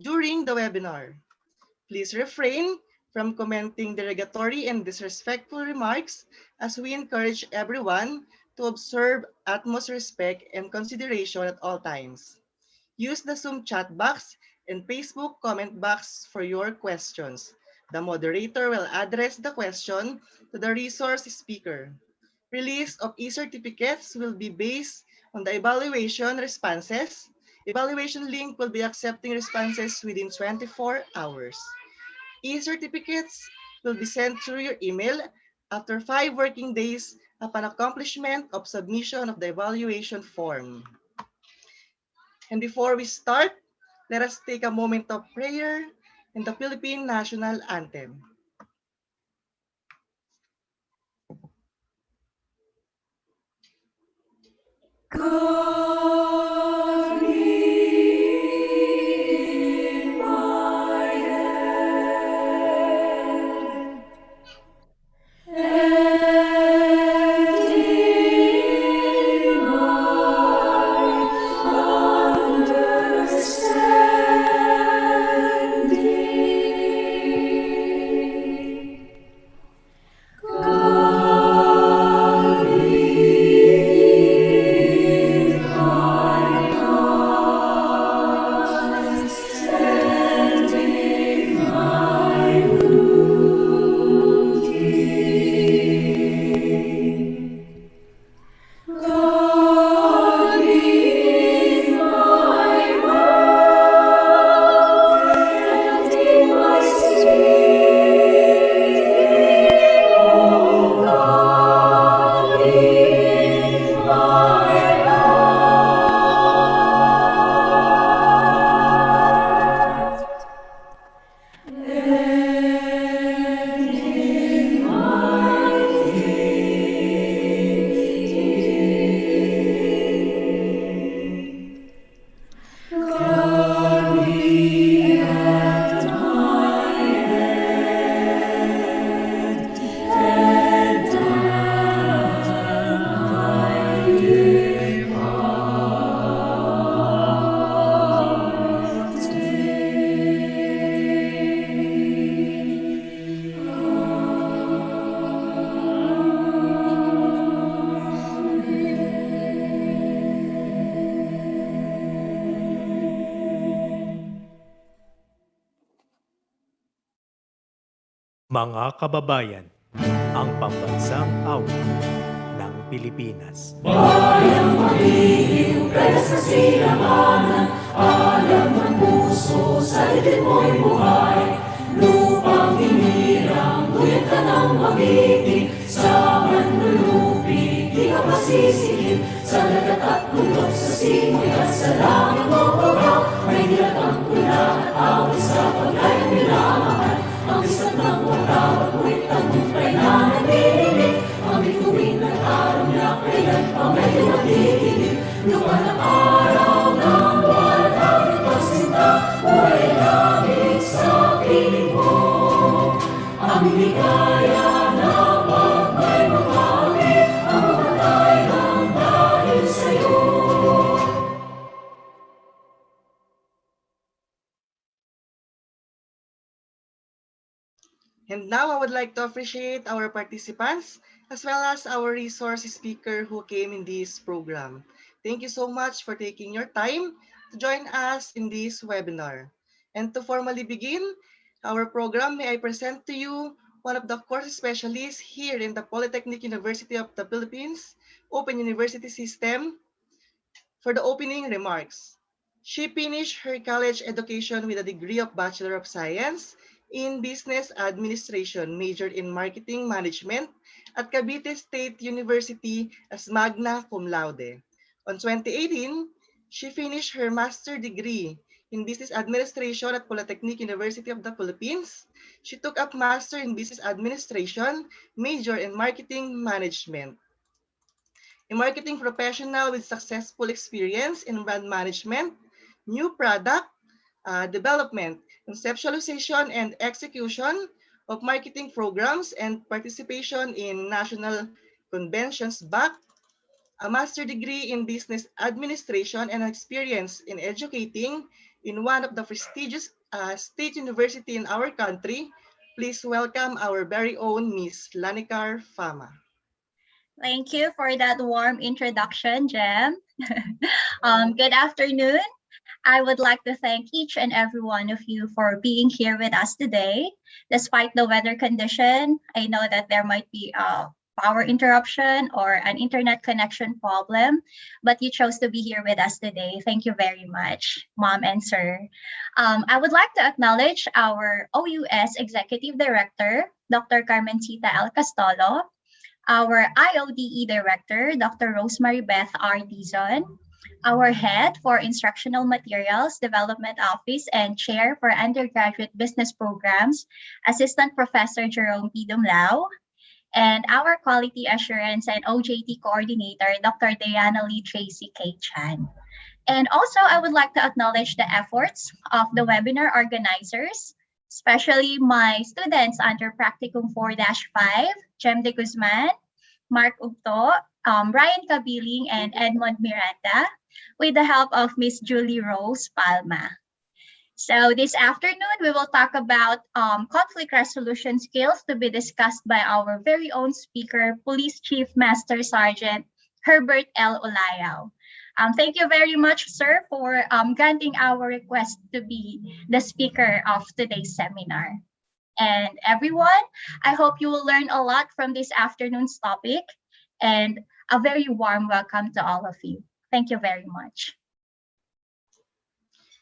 during the webinar. Please refrain from commenting derogatory and disrespectful remarks as we encourage everyone to observe utmost respect and consideration at all times. Use the Zoom chat box and Facebook comment box for your questions. The moderator will address the question to the resource speaker. Release of e-certificates will be based on the evaluation responses. Evaluation link will be accepting responses within 24 hours. E-certificates will be sent through your email after 5 working days upon accomplishment of submission of the evaluation form. And before we start, let us take a moment of prayer in the Philippine National Anthem. God in my head and in my understanding. God in mine eyes and in my looking. God in my mouth and in my speaking. Oh, God in my heart and in my thinking. God be at my head and at my Mga kababayan, ang pambansang awit ng Pilipinas. Bayang magiging sa sinamanan, alam ng puso, sa litin mo'y buhay. Lupang hinirang, tuyot ka ng magiting, sa manlulupi, di ka masisingin. Sa dagat at bundok, sa simoy at sa langit mo baba, may nilatang tula at awit sa paglayang minamahal. Ang isa't ng watawat mo'y tagumpay na nagbibigay. Ang bituin ng araw niya kailan pa medyo magdidilim. Lupa ng araw ng walang ipagsinta, buhay langit sa piling mo. Ang ligaya na pag may magkakami, ang mamatay ng dahil sa'yo. And now I would like to appreciate our participants as well as our resource speaker who came in this program. Thank you so much for taking your time to join us in this webinar. And to formally begin our program, may I present to you one of the course specialists here in the Polytechnic University of the Philippines, Open University System, for the opening remarks. She finished her college education with a degree of Bachelor of Science in Business Administration, majored in Marketing Management at Cavite State University as magna cum laude. On 2018, she finished her master degree in Business Administration at Polytechnic University of the Philippines. She took up Master in Business Administration, major in Marketing Management. A marketing professional with successful experience in brand management, new product development, conceptualization and execution of marketing programs, and participation in national conventions, back a master degree in business administration and experience in educating in one of the prestigious state university in our country. Please welcome our very own Miss Lanikar Fama. Thank you for that warm introduction, Jem. Good afternoon. I would like to thank each and every one of you for being here with us today. Despite the weather condition, I know that there might be a power interruption or an internet connection problem, but you chose to be here with us today. Thank you very much, Mom and Sir. I would like to acknowledge our OUS Executive Director, Dr. Carmencita El Castolo, our IODE Director, Dr. Rosemary Beth R. Dizon, our Head for Instructional Materials Development Office and Chair for Undergraduate Business Programs, Assistant Professor Jerome P. Dumlao, and our Quality Assurance and OJT Coordinator, Dr. Diana Lee Tracy K. Chan. And also, I would like to acknowledge the efforts of the webinar organizers, especially my students under Practicum 4-5, Jem de Guzman, Mark Ugto, Ryan Kabiling, and Edmond Miranda, with the help of Miss Julie Rose Palma. So this afternoon, we will talk about conflict resolution skills to be discussed by our very own speaker, Police Chief Master Sergeant Herbert L. Olayaw. Thank you very much, sir, for granting our request to be the speaker of today's seminar. And everyone, I hope you will learn a lot from this afternoon's topic, and a very warm welcome to all of you. Thank you very much.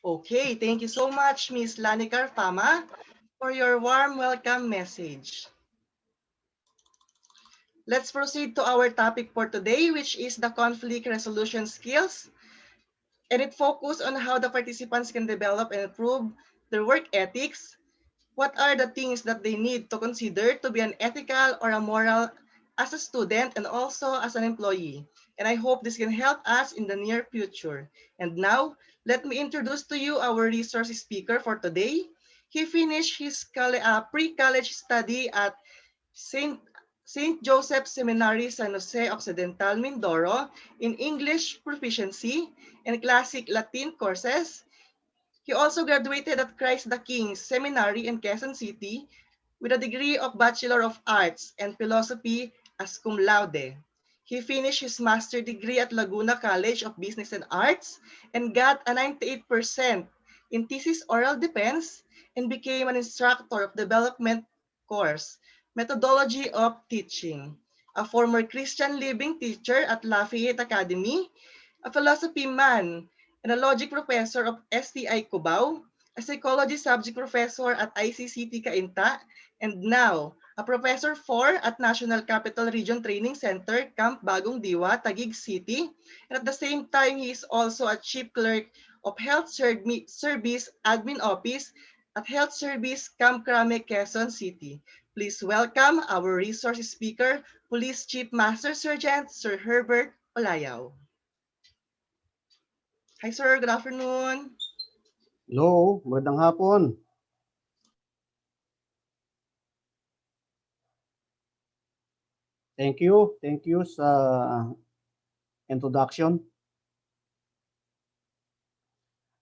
Okay, thank you so much, Miss Lanikar Fama, for your warm welcome message. Let's proceed to our topic for today, which is the conflict resolution skills. And it focuses on how the participants can develop and improve their work ethics. What are the things that they need to consider to be an ethical or a moral as a student and also as an employee? And I hope this can help us in the near future. And now, let me introduce to you our resource speaker for today. He finished his pre-college study at St. Joseph Seminary, San Jose Occidental, Mindoro in English proficiency and classic Latin courses. He also graduated at Christ the King Seminary in Quezon City with a degree of Bachelor of Arts and Philosophy as cum laude. He finished his master's degree at Laguna College of Business and Arts and got a 98% in thesis oral defense and became an instructor of development course, Methodology of Teaching, a former Christian living teacher at Lafayette Academy, a philosophy man, and a logic professor of STI Cubao, a psychology subject professor at ICCT Cainta, and now a professor 4 at National Capital Region Training Center, Camp Bagong Diwa, Taguig City. And at the same time, he is also a chief clerk of Health Service Admin Office at Health Service Camp Crame, Quezon City. Please welcome our resource speaker, Police Chief Master Sergeant Sir Herbert Olayaw. Hi sir, good afternoon. Hello, magandang hapon. Thank you sa introduction.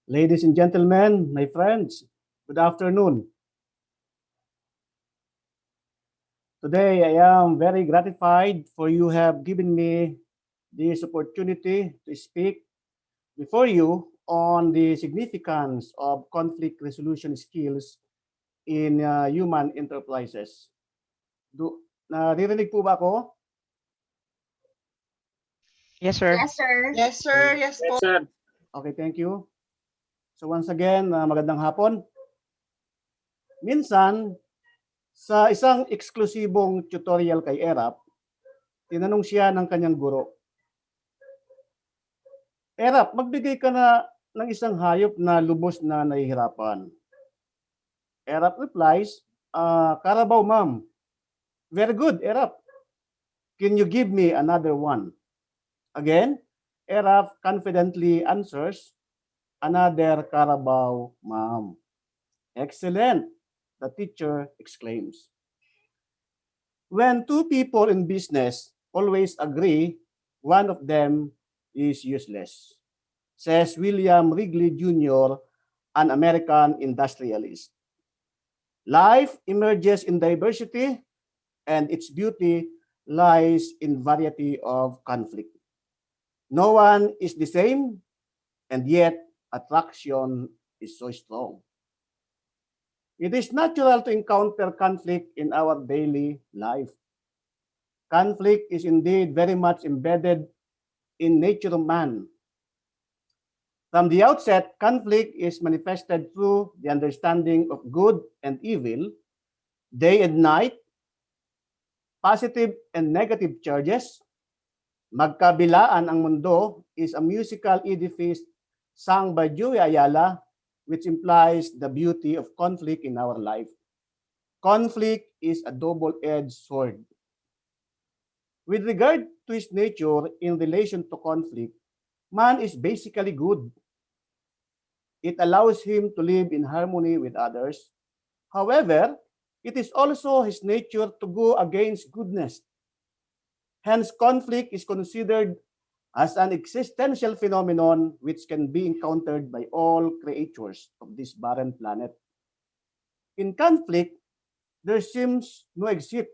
Ladies and gentlemen, my friends, good afternoon. Today, I am very gratified for you have given me this opportunity to speak before you on the significance of conflict resolution skills in human enterprises. Naririnig po ba ako? Yes, sir. Yes, sir. Yes sir, yes po. Okay, thank you. So once again, magandang hapon. Minsan, sa isang eksklusibong tutorial kay Erap, tinanong siya ng kanyang guro, Erap, magbigay ka na ng isang hayop na lubos na nahihirapan. Erap replies, Carabao, ma'am. Very good, Erap. Can you give me another one? Again, Erap confidently answers, another Carabao, ma'am. Excellent, the teacher exclaims. When two people in business always agree, one of them is useless, says William Wrigley Jr., an American industrialist. Life emerges in diversity, and its beauty lies in variety of conflict. No one is the same, and yet attraction is so strong. It is natural to encounter conflict in our daily life. Conflict is indeed very much embedded in nature of man. From the outset, conflict is manifested through the understanding of good and evil, day and night, positive and negative charges. Magkabilaan ang mundo is a musical edifice sung by Joey Ayala, which implies the beauty of conflict in our life. Conflict is a double-edged sword. With regard to his nature in relation to conflict, man is basically good. It allows him to live in harmony with others. However, it is also his nature to go against goodness. Hence, conflict is considered as an existential phenomenon which can be encountered by all creatures of this barren planet. In conflict, there seems no exit.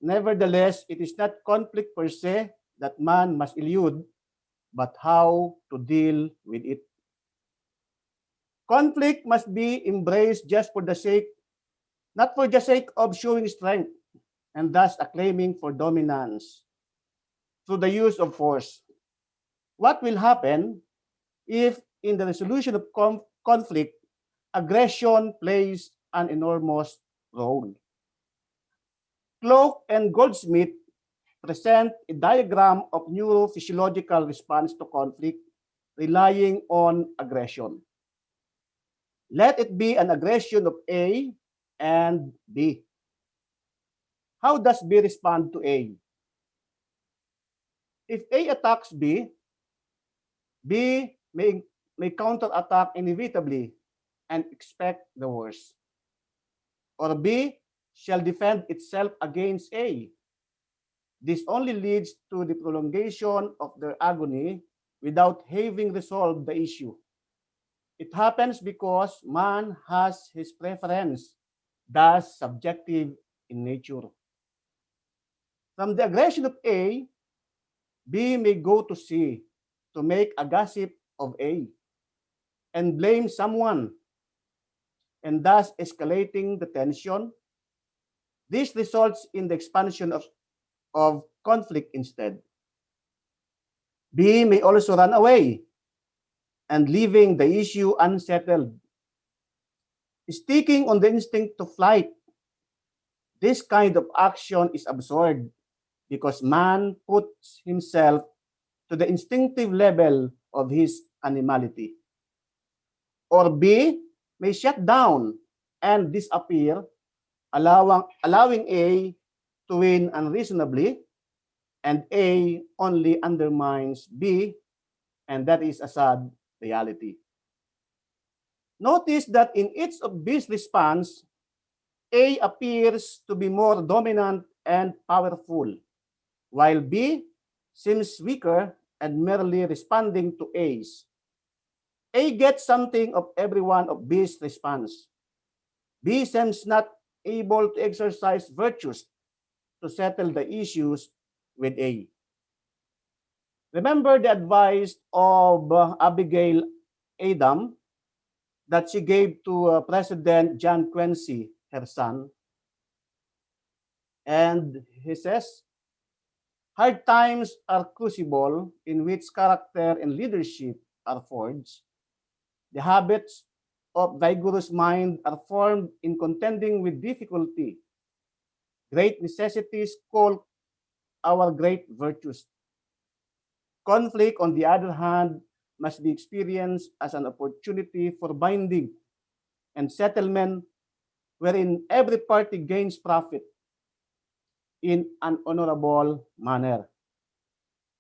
Nevertheless, it is not conflict per se that man must elude, but how to deal with it. Conflict must be embraced just for the sake, not for the sake of showing strength, and thus acclaiming for dominance through the use of force. What will happen if, in the resolution of conflict, aggression plays an enormous role? Cloak and Goldsmith present a diagram of neurophysiological response to conflict relying on aggression. Let it be an aggression of A and B. How does B respond to A? If A attacks B, B may counterattack inevitably and expect the worst. Or B shall defend itself against A. This only leads to the prolongation of their agony without having resolved the issue. It happens because man has his preference, thus subjective in nature. From the aggression of A, B may go to C to make a gossip of A and blame someone, and thus escalating the tension. This results in the expansion of conflict instead. B may also run away and leaving the issue unsettled. Sticking on the instinct to flight, this kind of action is absurd because man puts himself to the instinctive level of his animality. Or B may shut down and disappear, allowing A to win unreasonably, and A only undermines B, and that is a sad reality. Notice that in each of B's response, A appears to be more dominant and powerful, while B seems weaker and merely responding to A's. A gets something of every one of B's response. B seems not able to exercise virtues to settle the issues with A. Remember the advice of Abigail Adam that she gave to President John Quincy, her son. And he says, hard times are crucible in which character and leadership are forged. The habits of vigorous mind are formed in contending with difficulty. Great necessities call our great virtues. Conflict, on the other hand, must be experienced as an opportunity for binding and settlement wherein every party gains profit in an honorable manner.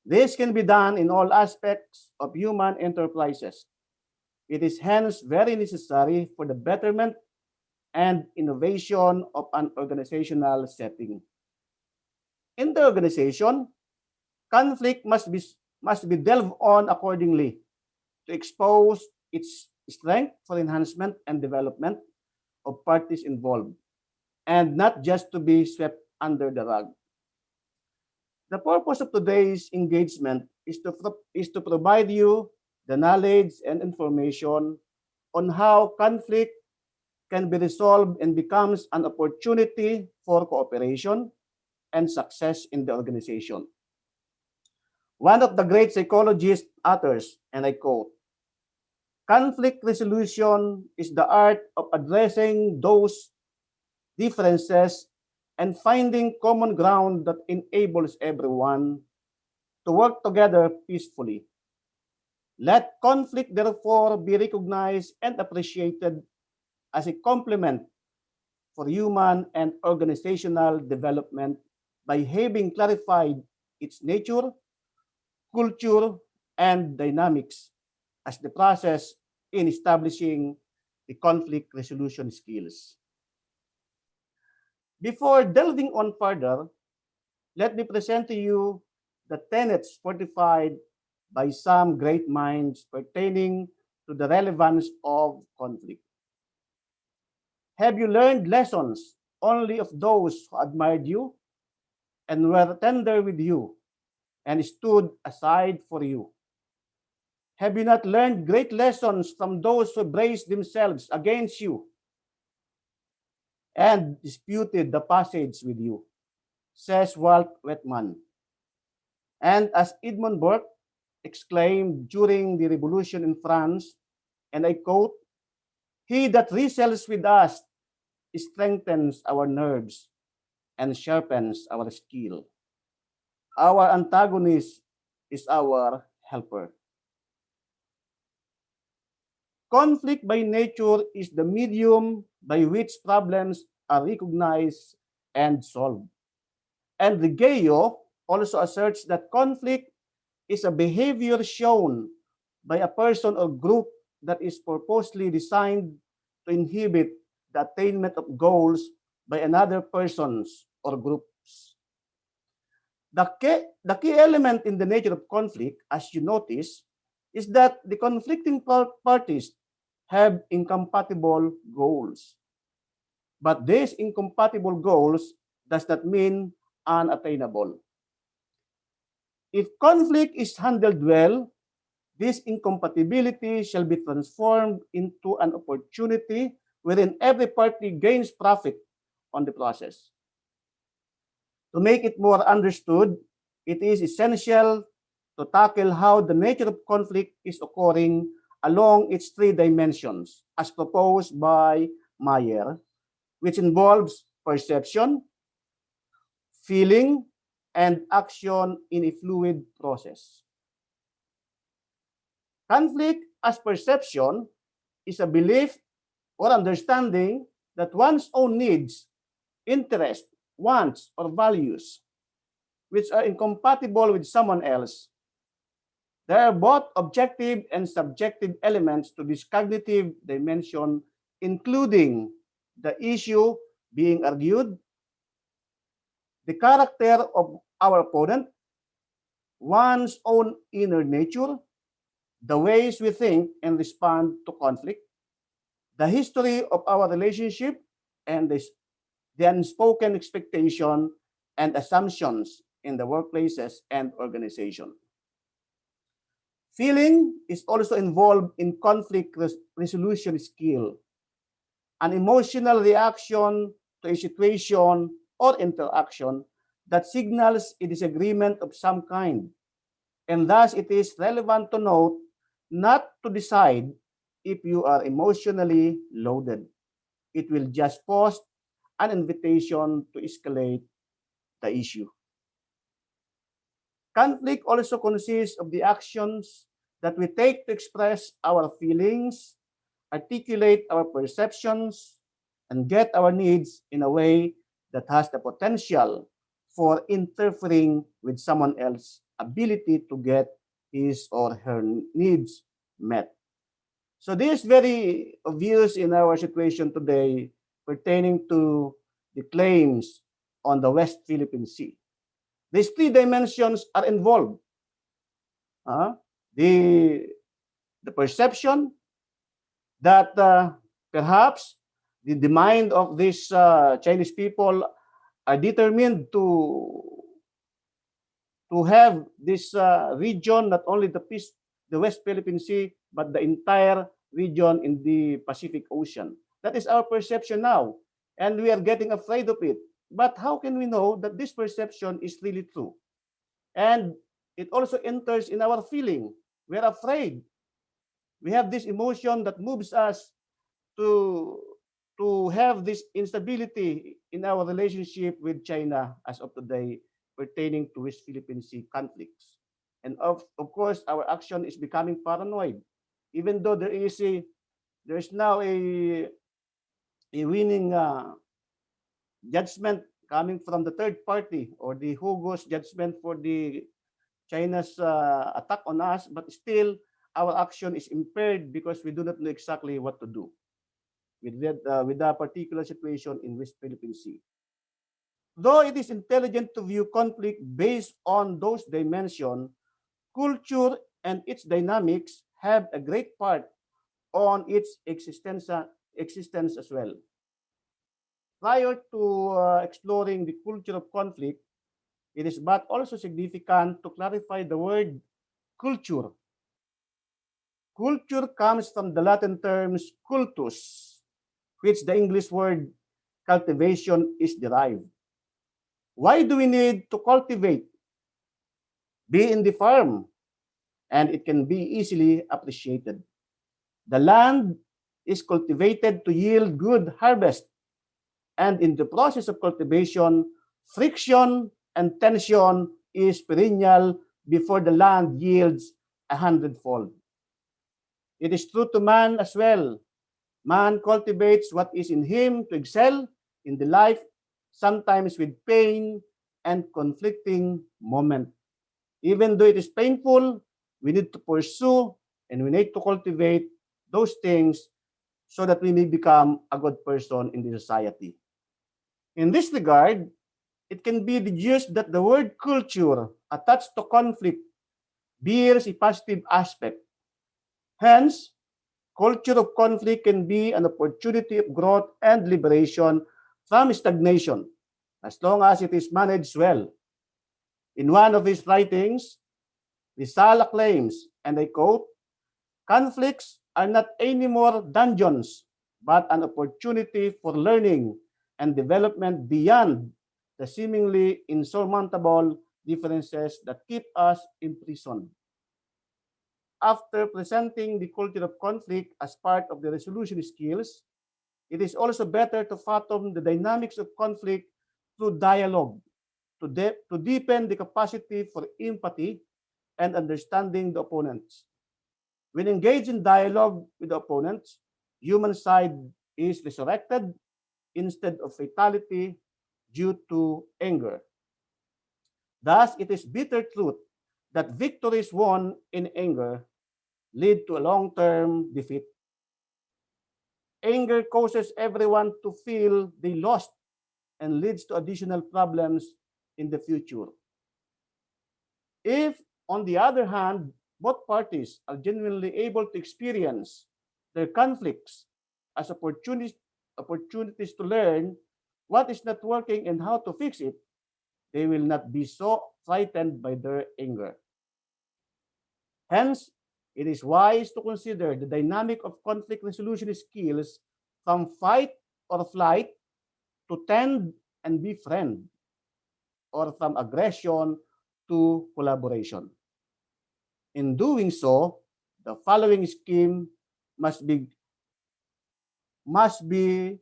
This can be done in all aspects of human enterprises. It is hence very necessary for the betterment and innovation of an organizational setting. In the organization, conflict must be delved on accordingly to expose its strength for enhancement and development of parties involved, and not just to be swept under the rug. The purpose of today's engagement is to provide you the knowledge and information on how conflict can be resolved and becomes an opportunity for cooperation and success in the organization. One of the great psychologist authors, and I quote, conflict resolution is the art of addressing those differences and finding common ground that enables everyone to work together peacefully. Let conflict therefore be recognized and appreciated as a complement for human and organizational development by having clarified its nature, culture, and dynamics as the process in establishing the conflict resolution skills. Before delving on further, let me present to you the tenets fortified by some great minds pertaining to the relevance of conflict. Have you learned lessons only of those who admired you and were tender with you and stood aside for you? Have you not learned great lessons from those who braced themselves against you and disputed the passage with you? Says Walt Whitman. And as Edmund Burke exclaimed during the revolution in France, and I quote, he that wrestles with us strengthens our nerves and sharpens our skill. Our antagonist is our helper. Conflict by nature is the medium by which problems are recognized and solved. And Rigeo also asserts that conflict is a behavior shown by a person or group that is purposely designed to inhibit the attainment of goals by another persons or groups. The key element in the nature of conflict, as you notice, is that the conflicting parties have incompatible goals. But these incompatible goals does not mean unattainable. If conflict is handled well, this incompatibility shall be transformed into an opportunity wherein every party gains profit on the process. To make it more understood, it is essential to tackle how the nature of conflict is occurring along its three dimensions, as proposed by Mayer, which involves perception, feeling, and action in a fluid process. Conflict as perception is a belief or understanding that one's own needs, interests, wants, or values, which are incompatible with someone else. There are both objective and subjective elements to this cognitive dimension, including the issue being argued, the character of our opponent, one's own inner nature, the ways we think and respond to conflict, the history of our relationship, and the unspoken expectation and assumptions in the workplaces and organization. Feeling is also involved in conflict resolution skill, an emotional reaction to a situation or interaction that signals a disagreement of some kind. And thus it is relevant to note not to decide if you are emotionally loaded. It will just pose an invitation to escalate the issue. Conflict also consists of the actions that we take to express our feelings, articulate our perceptions, and get our needs in a way that has the potential for interfering with someone else's ability to get his or her needs met. So this is very obvious in our situation today pertaining to the claims on the West Philippine Sea. These three dimensions are involved. Uh, the, the perception, that perhaps the mind of these Chinese people are determined to have this region, not only the West Philippine Sea, but the entire region in the Pacific Ocean. That is our perception now, and we are getting afraid of it. But how can we know that this perception is really true? And it also enters in our feeling. We're afraid. We have this emotion that moves us to have this instability in our relationship with China as of today pertaining to West Philippine Sea conflicts. And of course, our action is becoming paranoid, even though there is now a winning judgment coming from the third party, or the Hugo's judgment for the China's attack on us, but still our action is impaired because we do not know exactly what to do with a particular situation in West Philippine Sea. Though it is intelligent to view conflict based on those dimensions, culture and its dynamics have a great part on its existence as well. Prior to exploring the culture of conflict, it is but also significant to clarify the word culture. Culture comes from the Latin terms cultus, which the English word cultivation is derived. Why do we need to cultivate? Be in the farm, and it can be easily appreciated. The land is cultivated to yield good harvest, and in the process of cultivation, friction and tension is perennial before the land yields a hundredfold. It is true to man as well. Man cultivates what is in him to excel in the life, sometimes with pain and conflicting moment. Even though it is painful, we need to pursue and we need to cultivate those things so that we may become a good person in the society. In this regard, it can be deduced that the word culture attached to conflict bears a positive aspect. Hence, culture of conflict can be an opportunity of growth and liberation from stagnation, as long as it is managed well. In one of his writings, Rizal claims, and I quote, conflicts are not anymore dungeons, but an opportunity for learning and development beyond the seemingly insurmountable differences that keep us imprisoned. After presenting the culture of conflict as part of the resolution skills, it is also better to fathom the dynamics of conflict through dialogue to deepen the capacity for empathy and understanding the opponents. When engaged in dialogue with the opponents, human side is resurrected instead of fatality due to anger. Thus, it is bitter truth that victories won in anger lead to a long-term defeat. Anger causes everyone to feel they lost and leads to additional problems in the future. If, on the other hand, both parties are genuinely able to experience their conflicts as opportunities to learn what is not working and how to fix it, they will not be so frightened by their anger. Hence, it is wise to consider the dynamic of conflict resolution skills from fight or flight to tend and befriend, or from aggression to collaboration. In doing so, the following scheme must be must be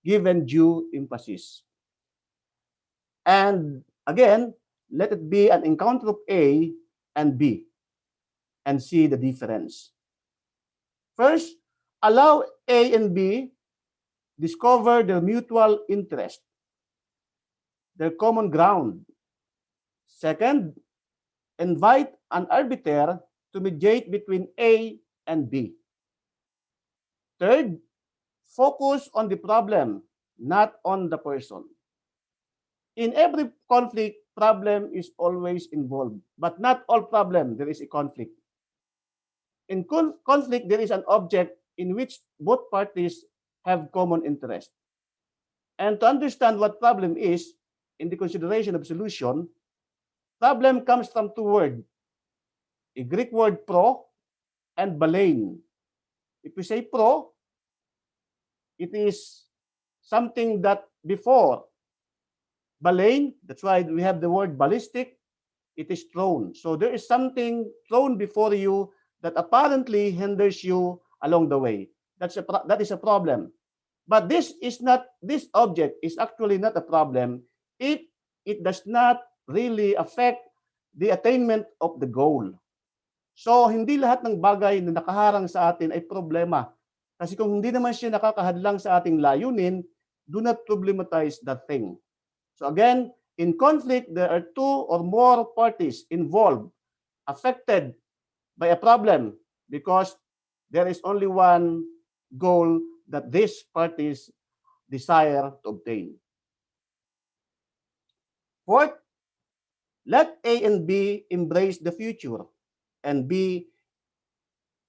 given due emphasis. And again, let it be an encounter of A and B and see the difference. First, allow A and B discover their mutual interest, their common ground. Second, invite an arbiter to mediate between A and B. Third, focus on the problem, not on the person. In every conflict, problem is always involved, but not all problem there is a conflict. In conflict, there is an object in which both parties have common interest. And to understand what problem is, in the consideration of solution, problem comes from two words, a Greek word pro and balein. If we say pro, it is something that before. Balein, that's why we have the word ballistic, it is thrown. So there is something thrown before you that apparently hinders you along the way. That is a problem. But this object is actually not a problem if it does not really affect the attainment of the goal. So hindi lahat ng bagay na nakaharang sa atin ay problema. Kasi kung hindi naman siya nakakahadlang sa ating layunin, do not problematize that thing. So again, in conflict, there are two or more parties involved, affected by a problem because there is only one goal that these parties desire to obtain. Fourth, let A and B embrace the future and be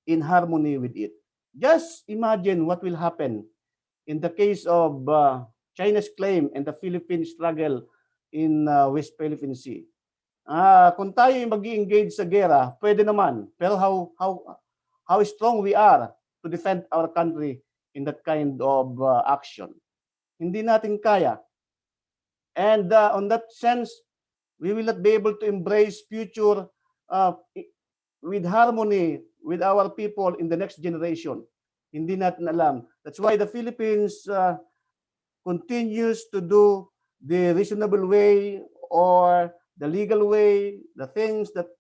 in harmony with it. Just imagine what will happen in the case of China's claim and the Philippine struggle in West Philippine Sea. Kung tayo mag-engage sa gera, pwede naman. Pero how strong we are to defend our country in that kind of action. Hindi natin kaya. And on that sense, we will not be able to embrace future with harmony with our people in the next generation. Hindi natin alam. That's why the Philippines continues to do the reasonable way or the legal way, the things that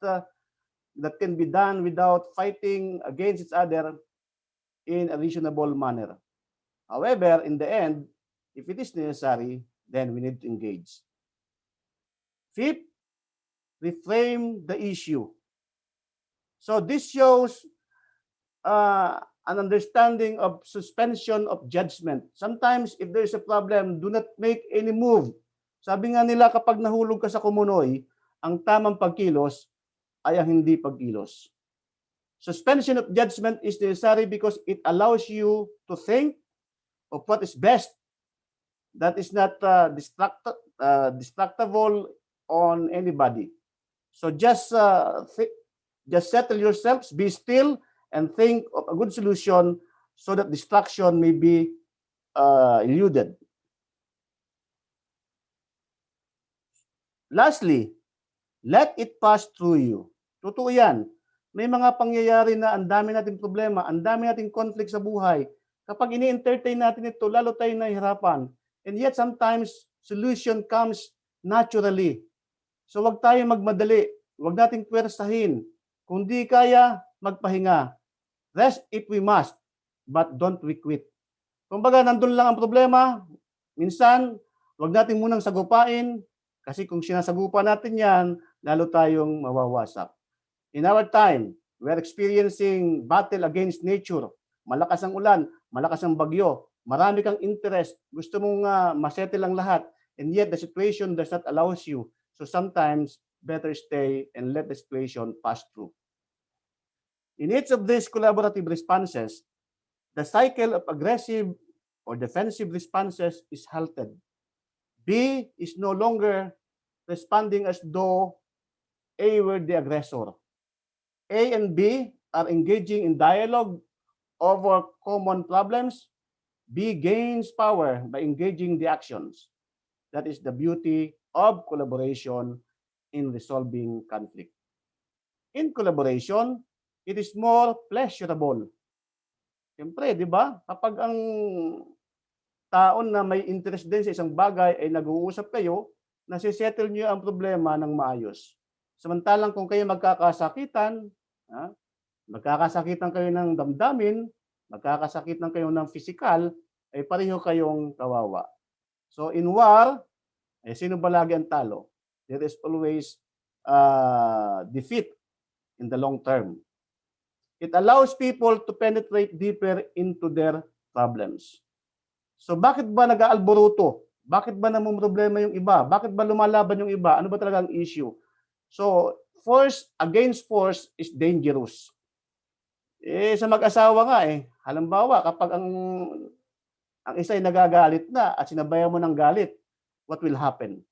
can be done without fighting against each other in a reasonable manner. However, in the end, if it is necessary, then we need to engage. Fifth, reframe the issue. So this shows an understanding of suspension of judgment. Sometimes, if there is a problem, do not make any move. Sabi nga nila, kapag nahulog ka sa kumunoy, ang tamang pagkilos ay ang hindi pagkilos. Suspension of judgment is necessary because it allows you to think of what is best. That is not destructible on anybody. So just settle yourselves, be still, and think of a good solution so that distraction may be eluded. Lastly, let it pass through you. Totoo yan. May mga pangyayari na ang dami nating problema, ang dami nating conflict sa buhay. Kapag ini-entertain natin ito, lalo tayo nahihirapan. And yet sometimes, solution comes naturally. So wag tayo magmadali. Wag nating pwersahin. Kung di kaya, magpahinga. Rest if we must, but don't we quit. Kumbaga, nandun lang ang problema. Minsan, wag natin munang sagupain, kasi kung sinasagupa natin yan, lalo tayong mawawasak. In our time, we are experiencing battle against nature. Malakas ang ulan, malakas ang bagyo, marami kang interest, gusto mong masettle ang lahat, and yet the situation does not allow you. So sometimes, better stay and let the situation pass through. In each of these collaborative responses, the cycle of aggressive or defensive responses is halted. B is no longer responding as though A were the aggressor. A and B are engaging in dialogue over common problems. B gains power by engaging the actions. That is the beauty of collaboration in resolving conflict. In collaboration, it is more pleasurable. Siyempre, di ba? Kapag ang taon na may interest din sa isang bagay ay nag-uusap kayo, nasisettle niyo ang problema ng maayos. Samantalang kung kayo magkakasakitan, magkakasakitan kayo ng damdamin, magkakasakitan kayo ng physical, ay pareho kayong kawawa. So in war, sino ba lagi ang talo? There is always defeat in the long term. It allows people to penetrate deeper into their problems. So bakit ba nag-aalboruto? Bakit ba namumroblema yung iba? Bakit ba lumalaban yung iba? Ano ba talaga ang issue? So force against force is dangerous. Sa mag-asawa nga halimbawa kapag ang isa ay nagagalit na at sinabayan mo ng galit, what will happen?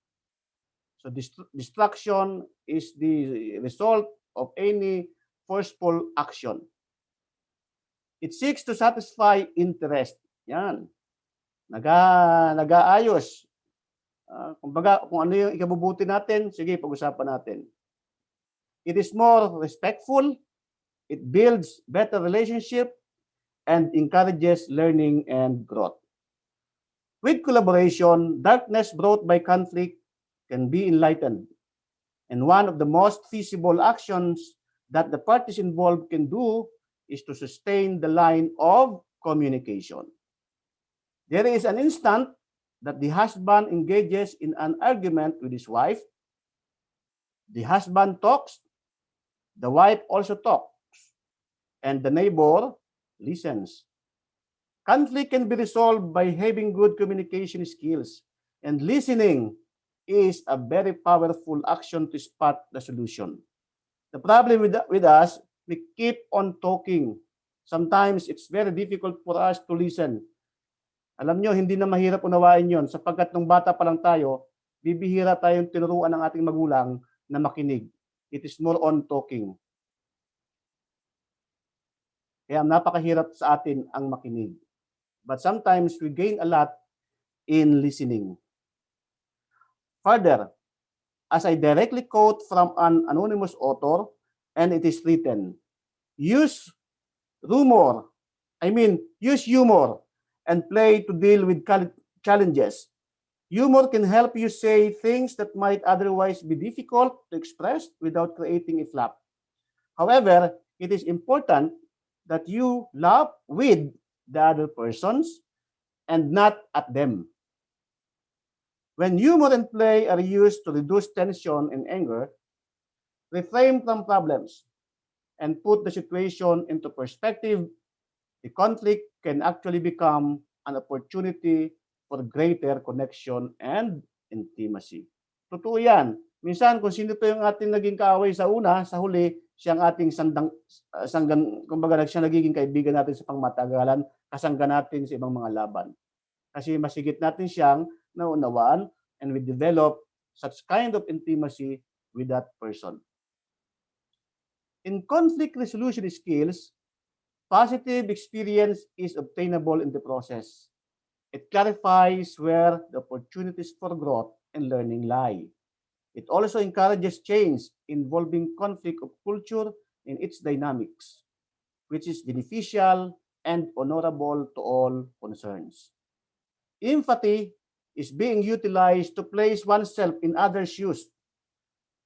So distraction is the result of any forceful action. It seeks to satisfy interest. Yan. Nag-aayos. Kumbaga, kung ano yung ikabubuti natin, sige, pag-usapan natin. It is more respectful, it builds better relationship, and encourages learning and growth. With collaboration, darkness brought by conflict can be enlightened. And one of the most feasible actions that the parties involved can do is to sustain the line of communication. There is an instant that the husband engages in an argument with his wife. The husband talks, the wife also talks, and the neighbor listens. Conflict can be resolved by having good communication skills, and listening is a very powerful action to spot the solution. The problem with us, we keep on talking. Sometimes it's very difficult for us to listen. Alam nyo, hindi na mahirap unawain yon sapagkat nung bata pa lang tayo, bibihira tayong tinuruan ng ating magulang na makinig. It is more on talking. Kaya napakahirap sa atin ang makinig. But sometimes we gain a lot in listening. Further, as I directly quote from an anonymous author, and it is written, use humor and play to deal with challenges. Humor can help you say things that might otherwise be difficult to express without creating a flap. However, it is important that you laugh with the other persons and not at them. When humor and play are used to reduce tension and anger, refrain from problems, and put the situation into perspective, the conflict can actually become an opportunity for greater connection and intimacy. Totoo yan. Minsan, kung sino pa yung ating naging kaaway sa una, sa huli, siya ang ating kumbaga siya nagiging kaibigan natin sa pangmatagalan, kasangga natin sa ibang mga laban. Kasi masigit natin siyang naunawaan and we develop such kind of intimacy with that person. In conflict resolution skills, positive experience is obtainable in the process. It clarifies where the opportunities for growth and learning lie. It also encourages change involving conflict of culture in its dynamics, which is beneficial and honorable to all concerns. Empathy is being utilized to place oneself in others' shoes,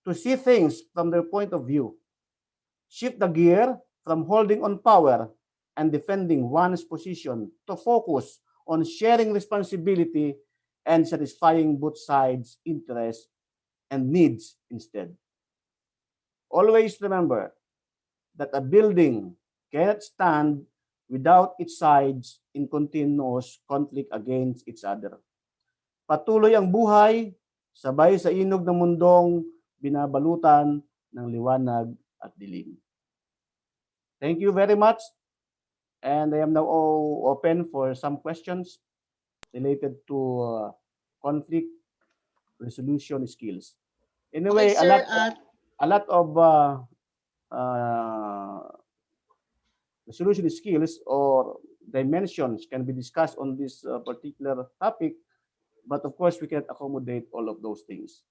to see things from their point of view. Shift the gear from holding on power and defending one's position to focus on sharing responsibility and satisfying both sides' interests and needs instead. Always remember that a building cannot stand without its sides in continuous conflict against each other. Patuloy ang buhay, sabay sa inog ng mundong binabalutan ng liwanag at dilim. Thank you very much. And I am now open for some questions related to conflict resolution skills. Anyway, Okay, sir. a lot of resolution skills or dimensions can be discussed on this particular topic, but of course, we can accommodate all of those things.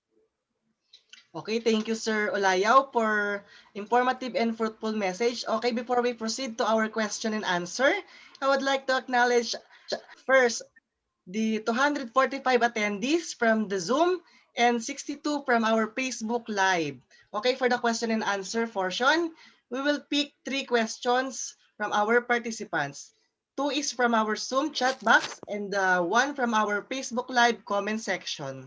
Okay, thank you, Sir Olayaw, for informative and fruitful message. Okay, before we proceed to our question and answer, I would like to acknowledge first the 245 attendees from the Zoom and 62 from our Facebook Live. Okay, for the question and answer portion, we will pick 3 questions from our participants. 2 is from our Zoom chat box and 1 from our Facebook Live comment section.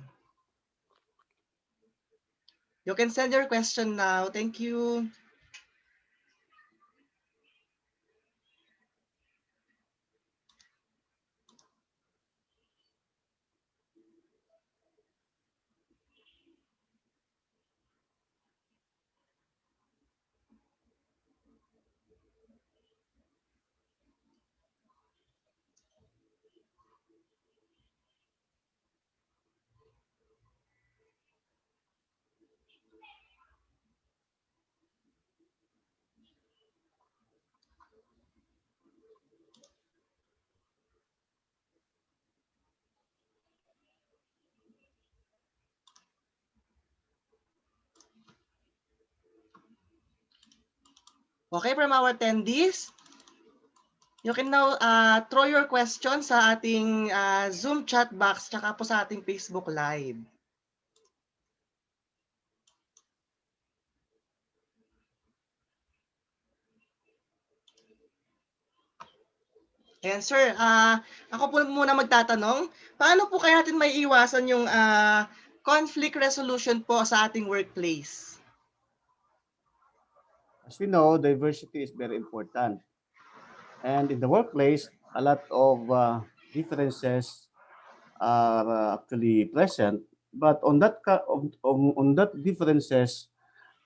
You can send your question now. Thank you. Okay, from our attendees, you can now throw your questions sa ating Zoom chat box tsaka po sa ating Facebook Live. Ayan, sir. Ako po muna magtatanong. Paano po kaya natin may iwasan yung conflict resolution po sa ating workplace? As we know, diversity is very important. And in the workplace, a lot of differences are actually present. But on that differences,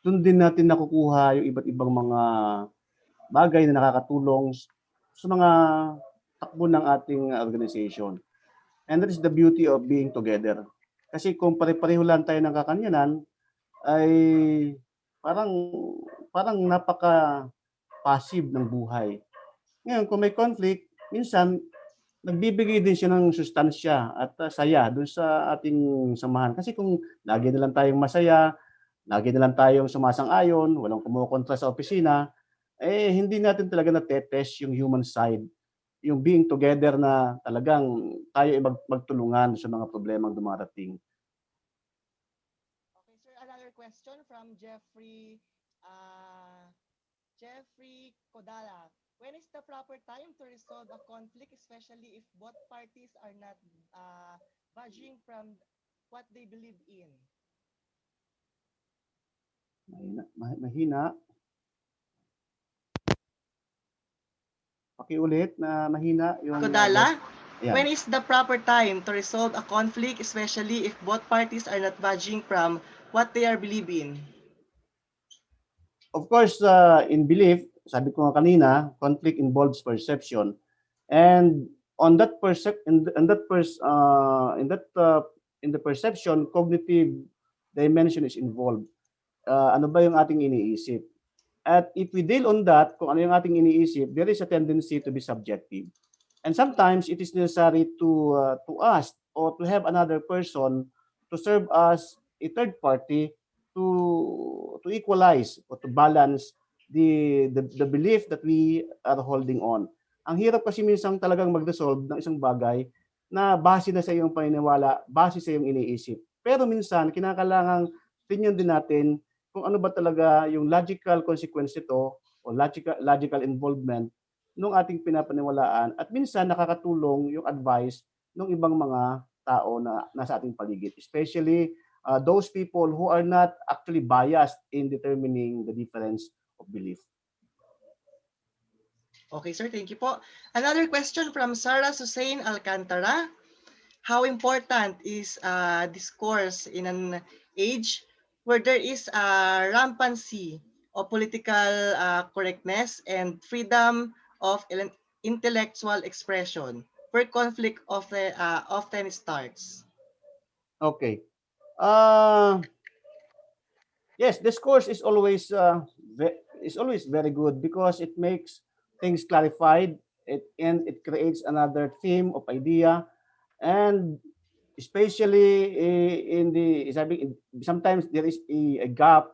doon din natin nakukuha yung iba't ibang mga bagay na nakakatulong sa mga takbo ng ating organization. And that is the beauty of being together. Kasi kung pare-pareho lang tayo ng kakanyanan, ay parang parang napaka-passive ng buhay. Ngayon, kung may conflict, minsan nagbibigay din siya ng sustansya at saya doon sa ating samahan. Kasi kung lagi na lang tayong masaya, lagi na lang tayong sumasang-ayon, walang kumukontra sa opisina, eh hindi natin talaga na-test yung human side, yung being together na talagang tayo ay magtulungan sa mga problemang dumarating. Okay, sir. Another question from Jeffrey Kodala. When is the proper time to resolve a conflict, especially if both parties are not budging from what they believe in? Mahina. Pakiulit na mahina yung Kodala, Ayan. when is the proper time to resolve a conflict, especially if both parties are not budging from what they are believing? Of course, in belief, sabi ko nga kanina, conflict involves perception. And on that in the perception, cognitive dimension is involved. Ano ba yung ating iniisip? At if we deal on that, kung ano yung ating iniisip, there is a tendency to be subjective. And sometimes it is necessary to ask or to have another person to serve as a third party to equalize or to balance the belief that we are holding on. Ang hirap kasi minsan talagang mag-resolve ng isang bagay na base na sa iyong paniniwala, base sa iyong iniisip. Pero minsan, kinakailangan tingnan din natin kung ano ba talaga yung logical consequence nito o logical involvement ng ating pinapaniwalaan at minsan nakakatulong yung advice ng ibang mga tao na nasa ating paligid, especially those people who are not actually biased in determining the difference of belief. Okay, sir. Thank you po. Another question from Sarah Susain Alcantara. How important is discourse in an age where there is a rampancy of political correctness and freedom of intellectual expression, where conflict often starts? Okay. Yes, discourse is always very good because it makes things clarified. And it creates another theme of idea, and especially in the sometimes there is a gap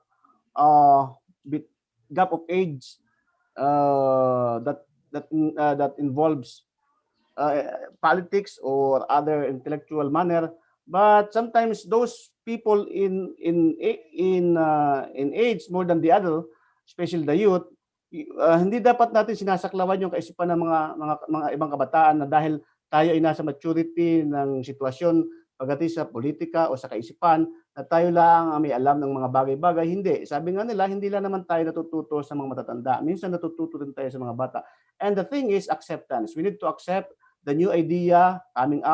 uh bit gap of age that involves politics or other intellectual manner, but sometimes those people in age more than the other, especially the youth, hindi dapat natin sinasaklawan yung kaisipan ng mga ibang kabataan na dahil tayo ay nasa maturity ng sitwasyon pagdating sa politika o sa kaisipan na tayo lang ang may alam ng mga bagay-bagay. Hindi. Sabi nga nila, hindi lang naman tayo natututo sa mga matatanda. Minsan natututo rin tayo sa mga bata. And the thing is acceptance. We need to accept the new idea coming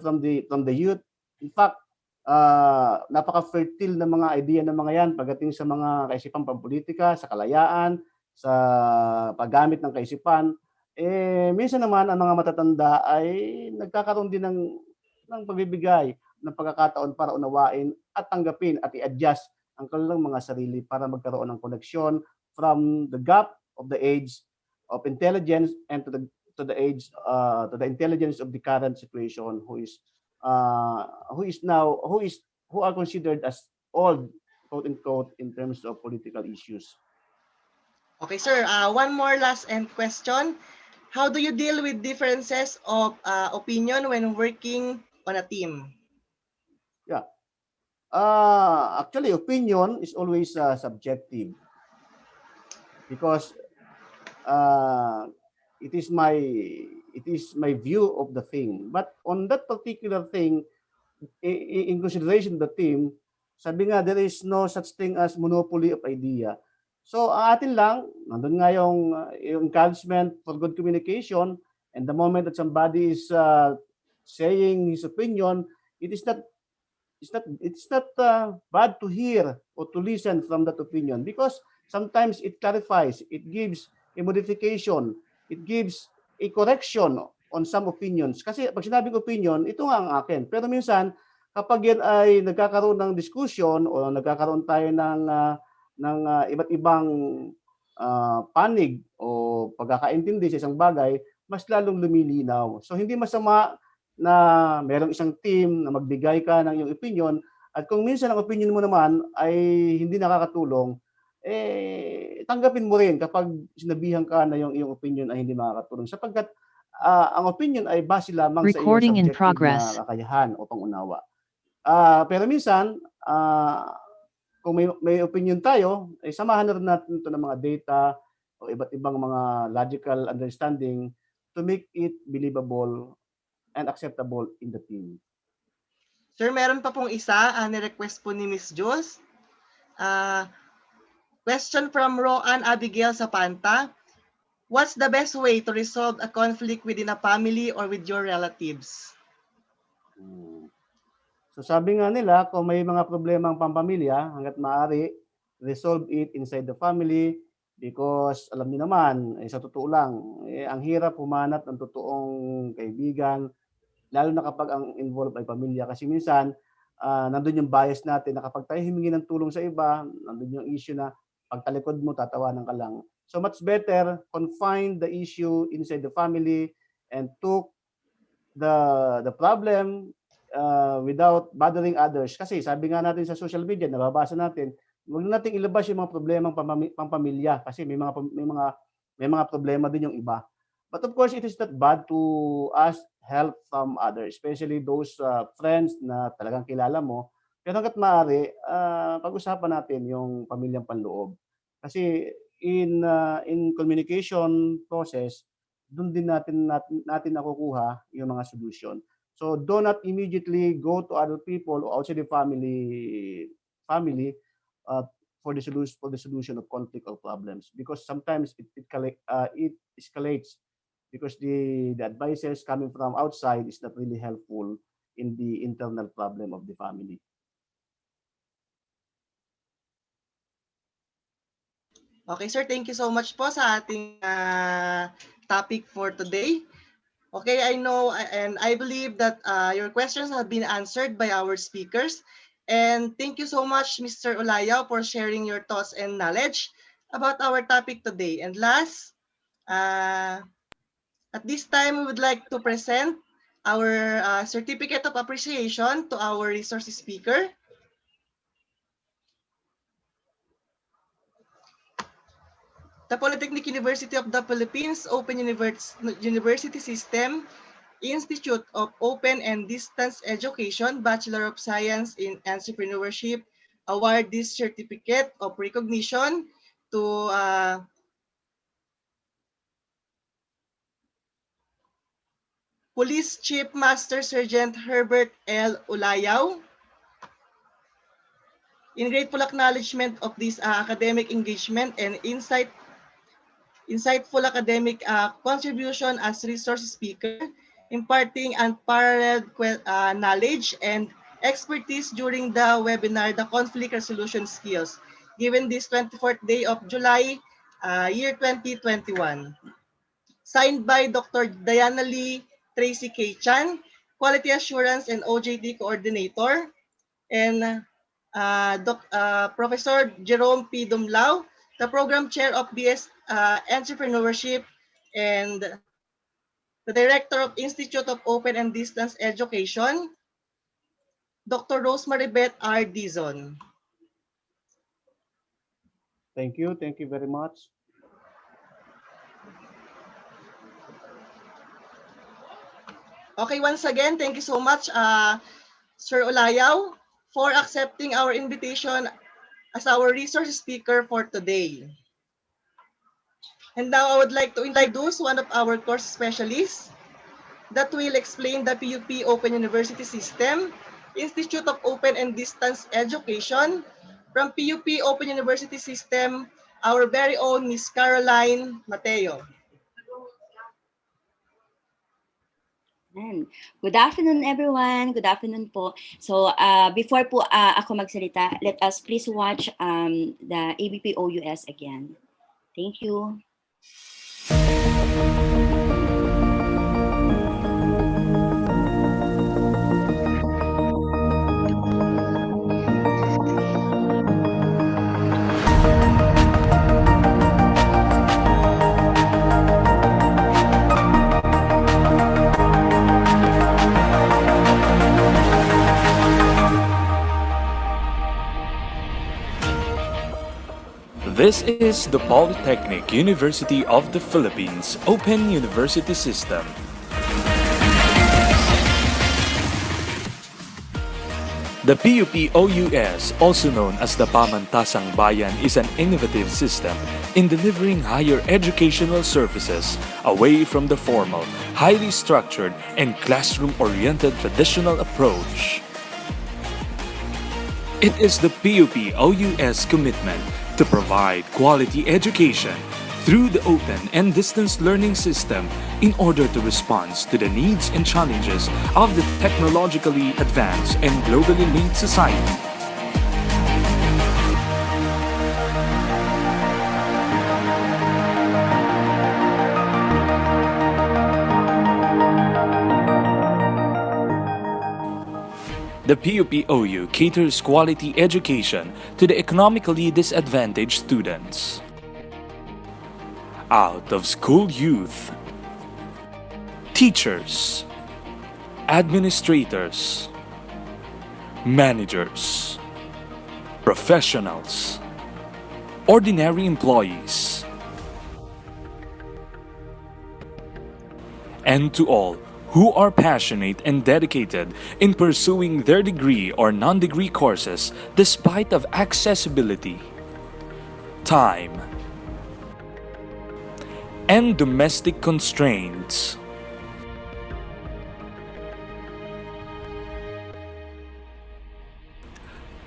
from the youth. In fact, napaka-fertile na mga idea ng mga yan pagdating sa mga kaisipan pampolitika, sa kalayaan, sa paggamit ng kaisipan. Minsan naman ang mga matatanda ay nagkakaroon din ng pagbibigay ng pagkakataon para unawain at tanggapin at i-adjust ang kanilang mga sarili para magkaroon ng koneksyon from the gap of the age of intelligence and to the intelligence of the current situation who are considered as old, quote unquote, in terms of political issues. Okay, sir. One more last end question. How do you deal with differences of opinion when working on a team? Yeah. Actually, opinion is always subjective because uh, it is my view of the thing. But on that particular thing, in consideration of the team, sabi nga there is no such thing as monopoly of idea. So ang atin lang, nandun nga yung encouragement for good communication, and the moment that somebody is saying his opinion, it is not bad to hear or to listen from that opinion because sometimes it clarifies, it gives a modification, it gives a correction on some opinions. Kasi pag sinabing opinion, ito nga ang akin. Pero minsan, kapag yan ay nagkakaroon ng discussion o nagkakaroon tayo ng iba't ibang panig o pagkakaintindi sa isang bagay, mas lalong lumilinaw. So hindi masama na merong isang team na magbigay ka ng iyong opinion at kung minsan ang opinion mo naman ay hindi nakakatulong, tanggapin mo rin kapag sinabihan ka na yung iyong opinion ay hindi makakatulong sapagkat ang opinion ay base lamang sa iyong Recording in subjective progress. na kakayahan o pangunawa. Pero minsan, kung may opinion tayo, ay samahan na rin natin ito ng mga data o iba't ibang mga logical understanding to make it believable and acceptable in the team. Sir, meron pa pong isa, ni-request po ni Miss Jules. Question from Roan Abigail Sapanta. What's the best way to resolve a conflict within a family or with your relatives? So sabi nga nila, kung may mga problema ang pampamilya, hanggat maaari, resolve it inside the family because alam niyo naman, sa totoo lang, ang hirap humanap ng totoong kaibigan, lalo na kapag ang involved ay pamilya. Kasi minsan, nandun yung bias natin na kapag tayo humingi ng tulong sa iba, nandun yung issue na pagtalikod mo, tatawanan ka lang. So much better, confine the issue inside the family and took the problem without bothering others. Kasi sabi nga natin sa social media, nababasa natin, huwag nating ilabas yung mga problemang pampamilya kasi may mga problema din yung iba. But of course, it is not bad to ask help from others, especially those friends na talagang kilala mo. Pero hangga't maaari, pag-usapan natin yung pamilyang panloob. Kasi in communication process, doon din natin nakukuha yung mga solution. So do not immediately go to other people or outside the family uh, for the solution of conflict or problems because sometimes it escalates because the advices coming from outside is not really helpful in the internal problem of the family. Okay, sir. Thank you so much po sa ating topic for today. Okay, I know and I believe that your questions have been answered by our speakers. And thank you so much, Mr. Olayaw, for sharing your thoughts and knowledge about our topic today. And last, at this time, we would like to present our certificate of appreciation to our resource speaker. The Polytechnic University of the Philippines Open University System Institute of Open and Distance Education Bachelor of Science in Entrepreneurship award this certificate of recognition to Police Chief Master Sergeant Herbert L. Olayaw. In grateful acknowledgement of this academic engagement and insightful academic contribution as resource speaker, imparting unparalleled knowledge and expertise during the webinar, The Conflict Resolution Skills, given this 24th day of July, year 2021. Signed by Dr. Diana Lee Tracy K. Chan, Quality Assurance and OJT Coordinator, and Professor Jerome P. Dumlao, the Program Chair of BS Entrepreneurship, and the Director of Institute of Open and Distance Education, Dr. Rosemary Beth R. Dizon. Thank you very much. Okay, once again, thank you so much, Sir Olayaw, for accepting our invitation as our resource speaker for today. And now I would like to introduce one of our course specialists that will explain the PUP Open University System, Institute of Open and Distance Education. From PUP Open University System, our very own Miss Caroline Mateo. Good afternoon, everyone. Good afternoon po. So, before po ako magsalita, let us please watch the ABPOUS again. Thank you. This is the Polytechnic University of the Philippines Open University System. The PUP-OUS, also known as the Pamantasang Bayan, is an innovative system in delivering higher educational services away from the formal, highly structured, and classroom-oriented traditional approach. It is the PUP-OUS commitment to provide quality education through the open and distance learning system in order to respond to the needs and challenges of the technologically advanced and globally linked society. The PUP-OU caters quality education to the economically disadvantaged students, out-of-school youth, teachers, administrators, managers, professionals, ordinary employees, and to all who are passionate and dedicated in pursuing their degree or non-degree courses despite of accessibility, time, and domestic constraints.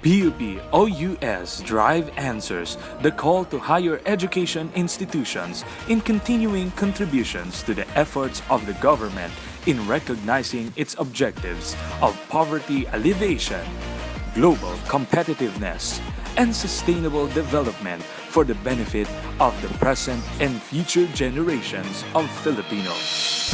PUP-OUS Drive answers the call to higher education institutions in continuing contributions to the efforts of the government in recognizing its objectives of poverty alleviation, global competitiveness, and sustainable development for the benefit of the present and future generations of Filipinos.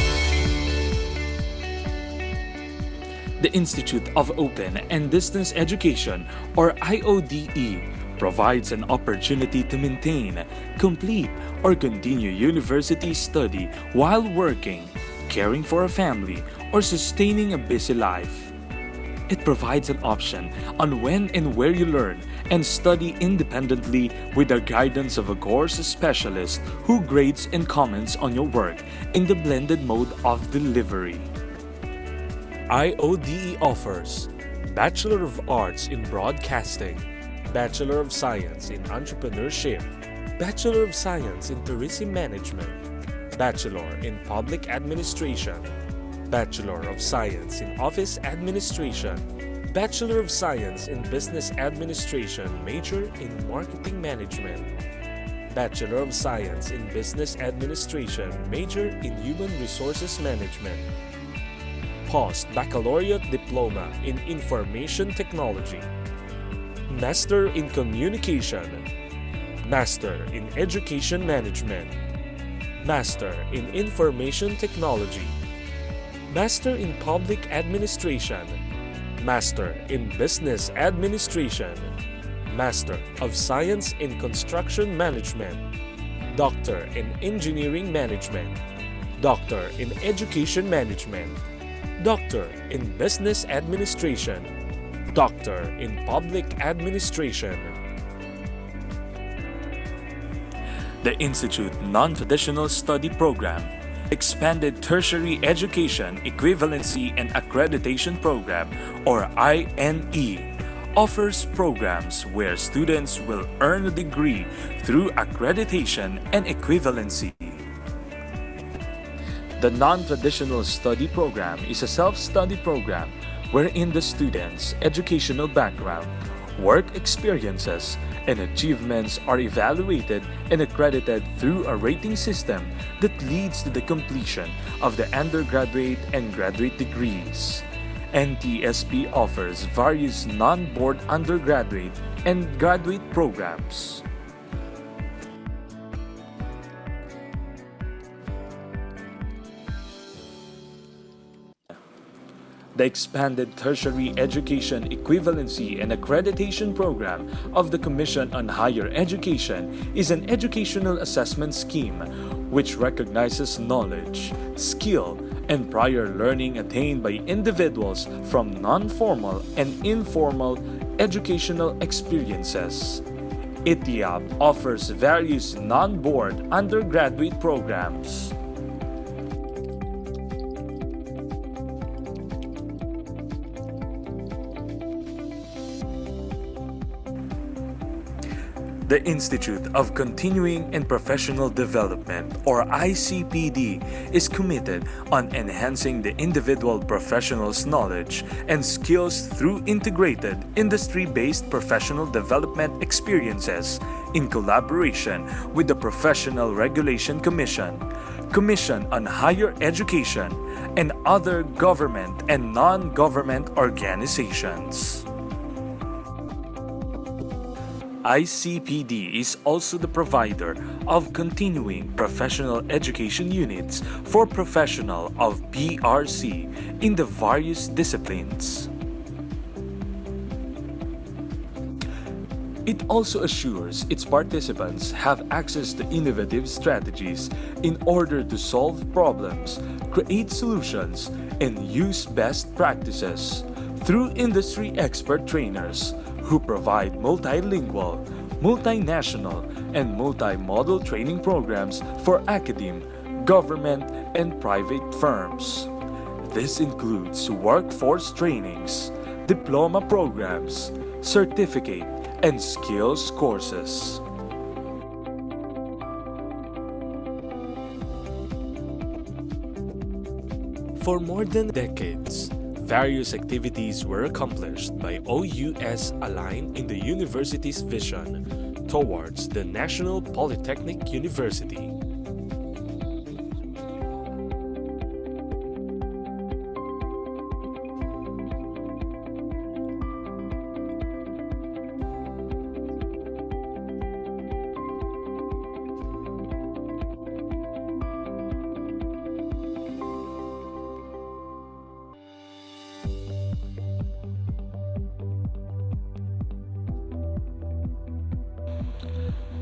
The Institute of Open and Distance Education, or IODE, provides an opportunity to maintain, complete, or continue university study while working, caring for a family, or sustaining a busy life. It provides an option on when and where you learn and study independently with the guidance of a course specialist who grades and comments on your work in the blended mode of delivery. IODE offers Bachelor of Arts in Broadcasting, Bachelor of Science in Entrepreneurship, Bachelor of Science in Tourism Management, Bachelor in Public Administration, Bachelor of Science in Office Administration, Bachelor of Science in Business Administration, major in Marketing Management, Bachelor of Science in Business Administration, major in Human Resources Management, Post-Baccalaureate Diploma in Information Technology, Master in Communication, Master in Education Management, Master in Information Technology, Master in Public Administration, Master in Business Administration, Master of Science in Construction Management, Doctor in Engineering Management, Doctor in Education Management, Doctor in Business Administration, Doctor in Public Administration. The Institute Non-Traditional Study Program Expanded Tertiary Education Equivalency and Accreditation Program, or INE, offers programs where students will earn a degree through accreditation and equivalency. The Non-Traditional Study Program is a self-study program wherein the students' educational background, work experiences, and achievements are evaluated and accredited through a rating system that leads to the completion of the undergraduate and graduate degrees. NTSP offers various non-board undergraduate and graduate programs. The Expanded Tertiary Education Equivalency and Accreditation Program of the Commission on Higher Education is an educational assessment scheme which recognizes knowledge, skill, and prior learning attained by individuals from non-formal and informal educational experiences. ITIAP offers various non-board undergraduate programs. The Institute of Continuing and Professional Development, or ICPD, is committed on enhancing the individual professional's knowledge and skills through integrated industry-based professional development experiences in collaboration with the Professional Regulation Commission, Commission on Higher Education, and other government and non-government organizations. ICPD is also the provider of continuing professional education units for professionals of PRC in the various disciplines. It also assures its participants have access to innovative strategies in order to solve problems, create solutions, and use best practices through industry expert trainers who provide multilingual, multinational, and multimodal training programs for academe, government, and private firms. This includes workforce trainings, diploma programs, certificate, and skills courses. For more than decades, various activities were accomplished by OUS aligned in the university's vision towards the National Polytechnic University.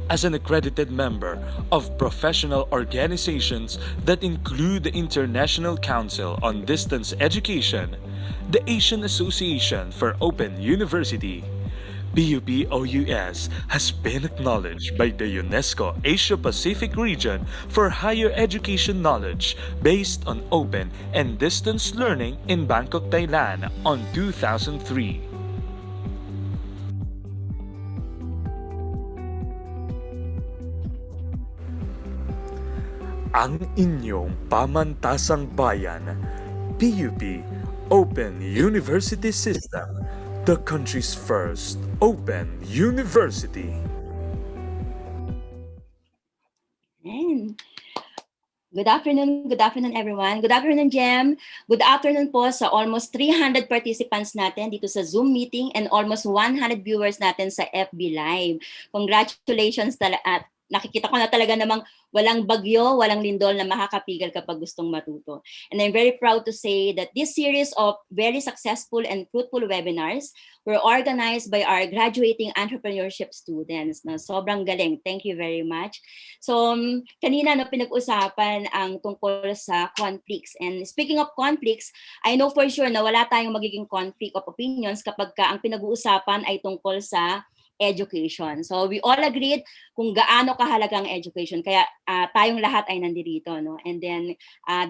As an accredited member of professional organizations that include the International Council on Distance Education, the Asian Association for Open University, BUP-OUS has been acknowledged by the UNESCO Asia-Pacific region for higher education knowledge based on open and distance learning in Bangkok, Thailand on 2003. Ang inyong pamantasang bayan, PUP Open University System, the country's first open university. Good afternoon everyone. Good afternoon, Jem. Good afternoon po sa almost 300 participants natin dito sa Zoom meeting and almost 100 viewers natin sa FB Live. Congratulations at nakikita ko na talaga namang walang bagyo, walang lindol na makakapigil kapag gustong matuto. And I'm very proud to say that this series of very successful and fruitful webinars were organized by our graduating entrepreneurship students. Na sobrang galing. Thank you very much. So, kanina pinag-usapan ang tungkol sa conflicts. And speaking of conflicts, I know for sure na wala tayong magiging conflict of opinions kapag ang pinag-uusapan ay tungkol sa education. So we all agreed kung gaano kahalaga ang education. Kaya tayong lahat ay nandirito, no? And then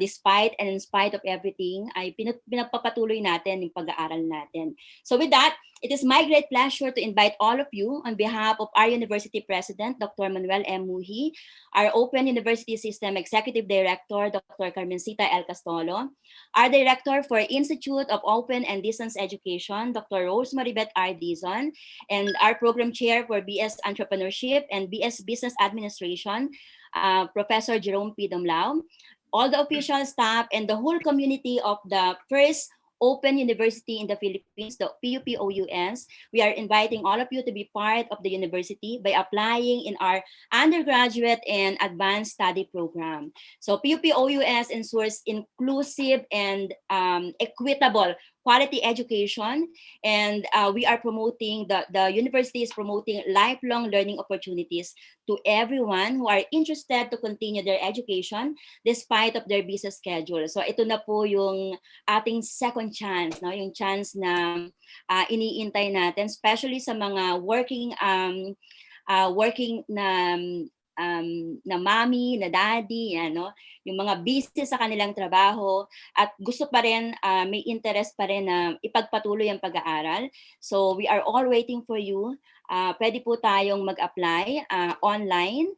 despite and in spite of everything, ay pinagpapatuloy natin yung pag-aaral natin. So with that, it is my great pleasure to invite all of you on behalf of our University President, Dr. Manuel M. Muhi, our Open University System Executive Director, Dr. Carmencita L. Castolo, our Director for Institute of Open and Distance Education, Dr. Rosemary Beth R. Dizon, and our Program Chair for BS Entrepreneurship and BS Business Administration, Professor Jerome P. Domlao, all the official staff, and the whole community of the first Open University in the Philippines, the PUP-OUS. We are inviting all of you to be part of the university by applying in our undergraduate and advanced study program. So PUP-OUS ensures inclusive and equitable quality education, and we are promoting, the university is promoting lifelong learning opportunities to everyone who are interested to continue their education despite of their busy schedule. So ito na po yung ating second chance, no? Yung chance na iniintay natin, especially sa mga working na mommy, na daddy, ano, yung mga busy sa kanilang trabaho at gusto pa rin, may interest pa rin na ipagpatuloy ang pag-aaral. So we are all waiting for you. Pwede po tayong mag-apply online.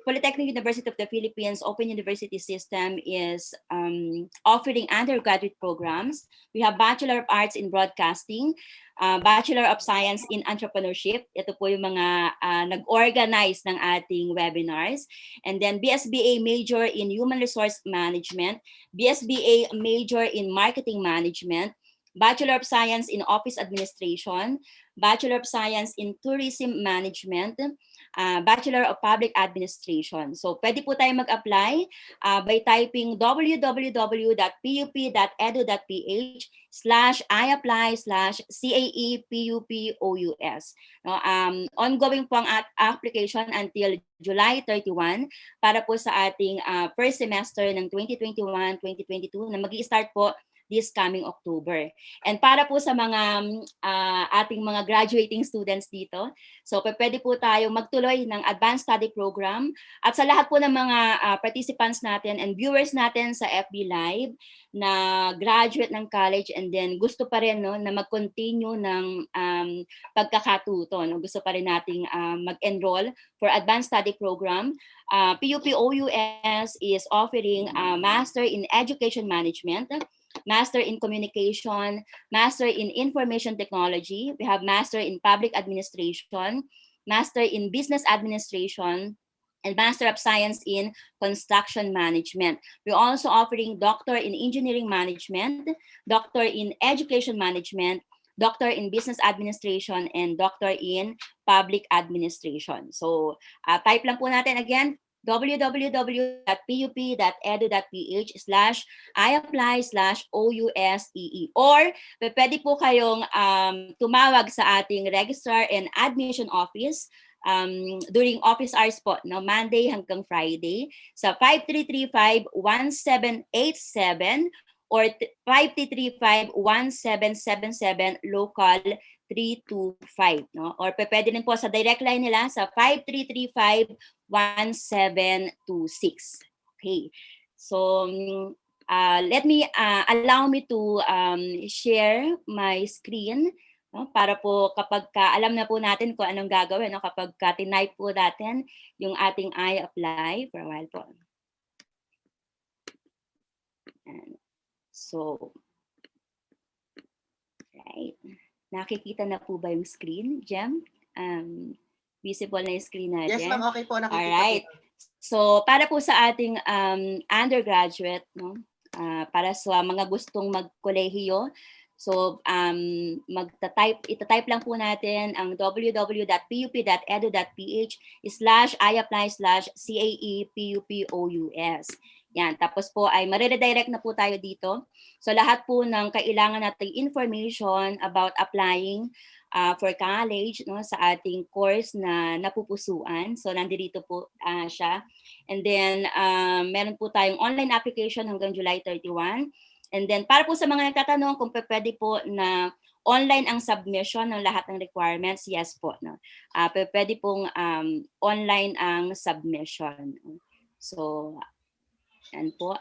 Polytechnic University of the Philippines Open University System is offering undergraduate programs. We have Bachelor of Arts in Broadcasting, Bachelor of Science in Entrepreneurship. Ito po yung mga nag-organize ng ating webinars. And then BSBA Major in Human Resource Management, BSBA Major in Marketing Management, Bachelor of Science in Office Administration, Bachelor of Science in Tourism Management, Bachelor of Public Administration. So pwede po tayo mag-apply by typing www.pup.edu.ph/iapply/CAE-PUP-OUS. No, ongoing po ang application until July 31 para po sa ating first semester ng 2021-2022 na mag-i-start po this coming October. And para po sa mga ating mga graduating students dito, so pwede po tayo magtuloy ng advanced study program. At sa lahat po ng mga participants natin and viewers natin sa FB Live na graduate ng college and then gusto pa rin, no, na mag-continue ng pagkakatuto. No? Gusto pa rin nating mag-enroll for advanced study program. PUP-OUS is offering Master in Education Management, Master in Communication, Master in Information Technology. We have Master in Public Administration, Master in Business Administration, and Master of Science in Construction Management. We're also offering Doctor in Engineering Management, Doctor in Education Management, Doctor in Business Administration, and Doctor in Public Administration. So type lang po natin again, www.pup.edu.ph/iapply/OUSEE. Or pwede po kayong tumawag sa ating Registrar and Admission Office during office hours po, no, Monday hanggang Friday sa 5335-1787 or 5335-1777 local 325, no? Or pwede din po sa direct line nila sa 5335-1726. Okay. So let me allow me to share my screen, no? Para po kapag alam na po natin kung anong gagawin, no? Kapag tinype po natin yung ating I-apply for a while po. And so, right. Nakikita na po ba yung screen, Jem? Visible na yung screen natin? Yes, ma'am. Okay po. Nakikita. Alright. So, para po sa ating undergraduate, no? Para sa mga gustong magkolehiyo, so itatype lang po natin ang www.pup.edu.ph/iapply/CAE-PUP-OUS. Yan. Tapos po ay mariredirect na po tayo dito. So lahat po ng kailangan nating information about applying for college, no, sa ating course na napupusuan. So nandito po siya. And then meron po tayong online application hanggang July 31. And then para po sa mga nagtatanong kung pwede po na online ang submission ng lahat ng requirements, yes po. No? Pwede pong online ang submission. So, yan po.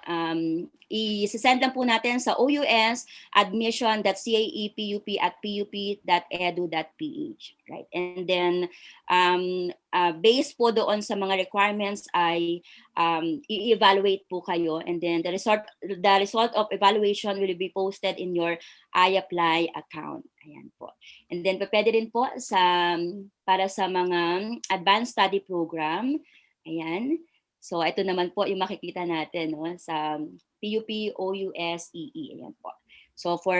I-send lang po natin sa OUS admission.caepup@pup.edu.ph. Right? And then, based po doon sa mga requirements ay i-evaluate po kayo. And then the result of evaluation will be posted in your iApply account. Ayan po. And then, pwede rin po para sa mga advanced study program. Ayan. So ito naman po yung makikita natin no, sa PUP OUS-EE. Ayan po. So for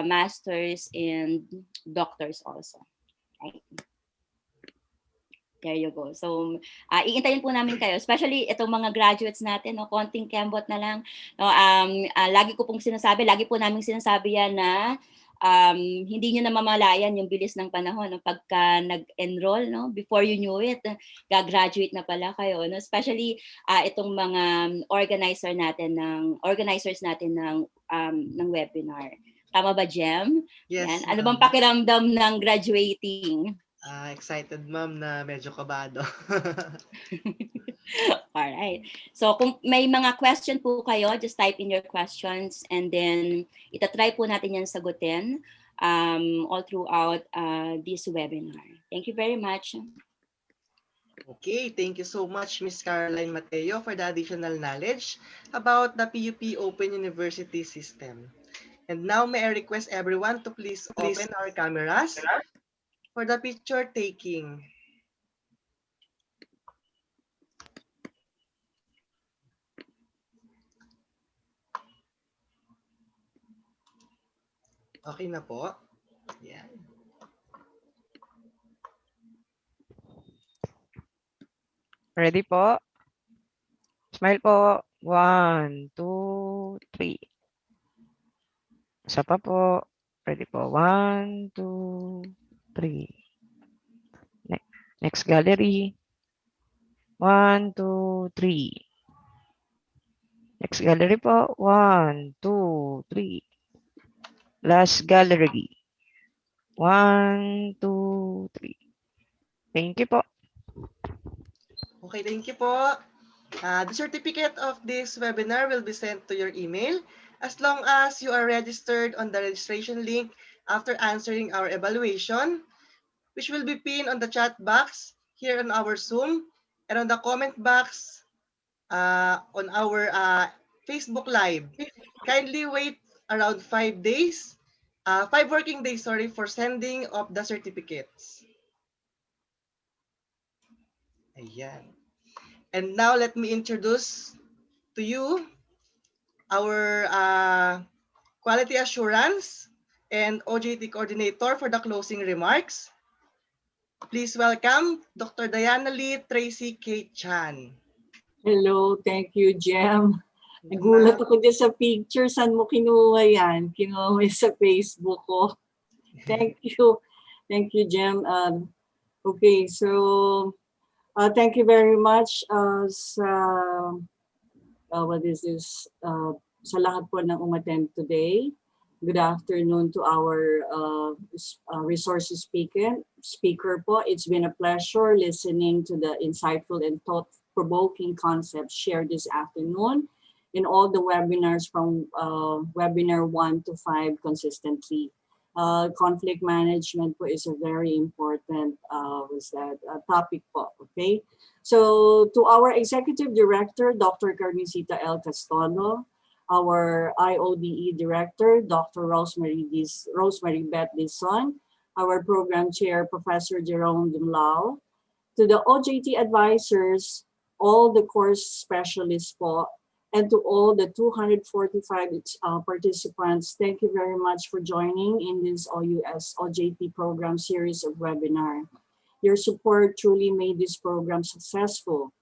masters and doctors also. Right? There you go. So iintayin po namin kayo, especially itong mga graduates natin, no, konting kembot na lang. No, lagi ko pong sinasabi, lagi po namin sinasabi yan na hindi nyo na mamalayan yung bilis ng panahon no? Pagka nag-enroll, no? Before you knew it, gagraduate na pala kayo. No? Especially itong mga organizers natin ng webinar. Tama ba, Jem? Yes, yan. Ano bang pakiramdam ng graduating? Excited, ma'am, na medyo kabado. Alright. So kung may mga question po kayo, just type in your questions and then itatry po natin yan sagutin all throughout this webinar. Thank you very much. Okay, thank you so much, Miss Caroline Mateo, for the additional knowledge about the PUP Open University system. And now may I request everyone to please open our cameras for the picture taking. Okay na po. Yan. Ready po? Smile po. 1, 2, 3. Isa pa po. Ready po. 1, 2, 3. Next gallery. 1, 2, 3. Next gallery po. 1, 2, 3. Last gallery. 1, 2, 3. Thank you po. Okay, thank you po. The certificate of this webinar will be sent to your email as long as you are registered on the registration link after answering our evaluation, which will be pinned on the chat box here on our Zoom and on the comment box on our Facebook Live. Kindly wait around 5 days, 5 working days, sorry, for sending of the certificates. Ayan. And now let me introduce to you our quality assurance and OJT coordinator for the closing remarks. Please welcome Dr. Diana Lee Tracy K. Chan. Hello, thank you, Jem. Nagulat ako dyan sa picture. Saan mo kinuha yan? Kinuha mo sa Facebook ko. Thank you. Thank you, Jem. Okay, so thank you very much sa lahat po ng umattend today. Good afternoon to our resources speaker po. It's been a pleasure listening to the insightful and thought-provoking concepts shared this afternoon in all the webinars from webinar 1 to 5 consistently. Conflict management po is a very important topic po, okay? So to our Executive Director, Dr. Carmencita L. Castolo, our IODE Director, Dr. Rosemary Beth Dison, our Program Chair, Professor Jerome Dumlao, to the OJT advisors, all the course specialists po, and to all the 245 participants, thank you very much for joining in this OUS OJT program series of webinar. Your support truly made this program successful.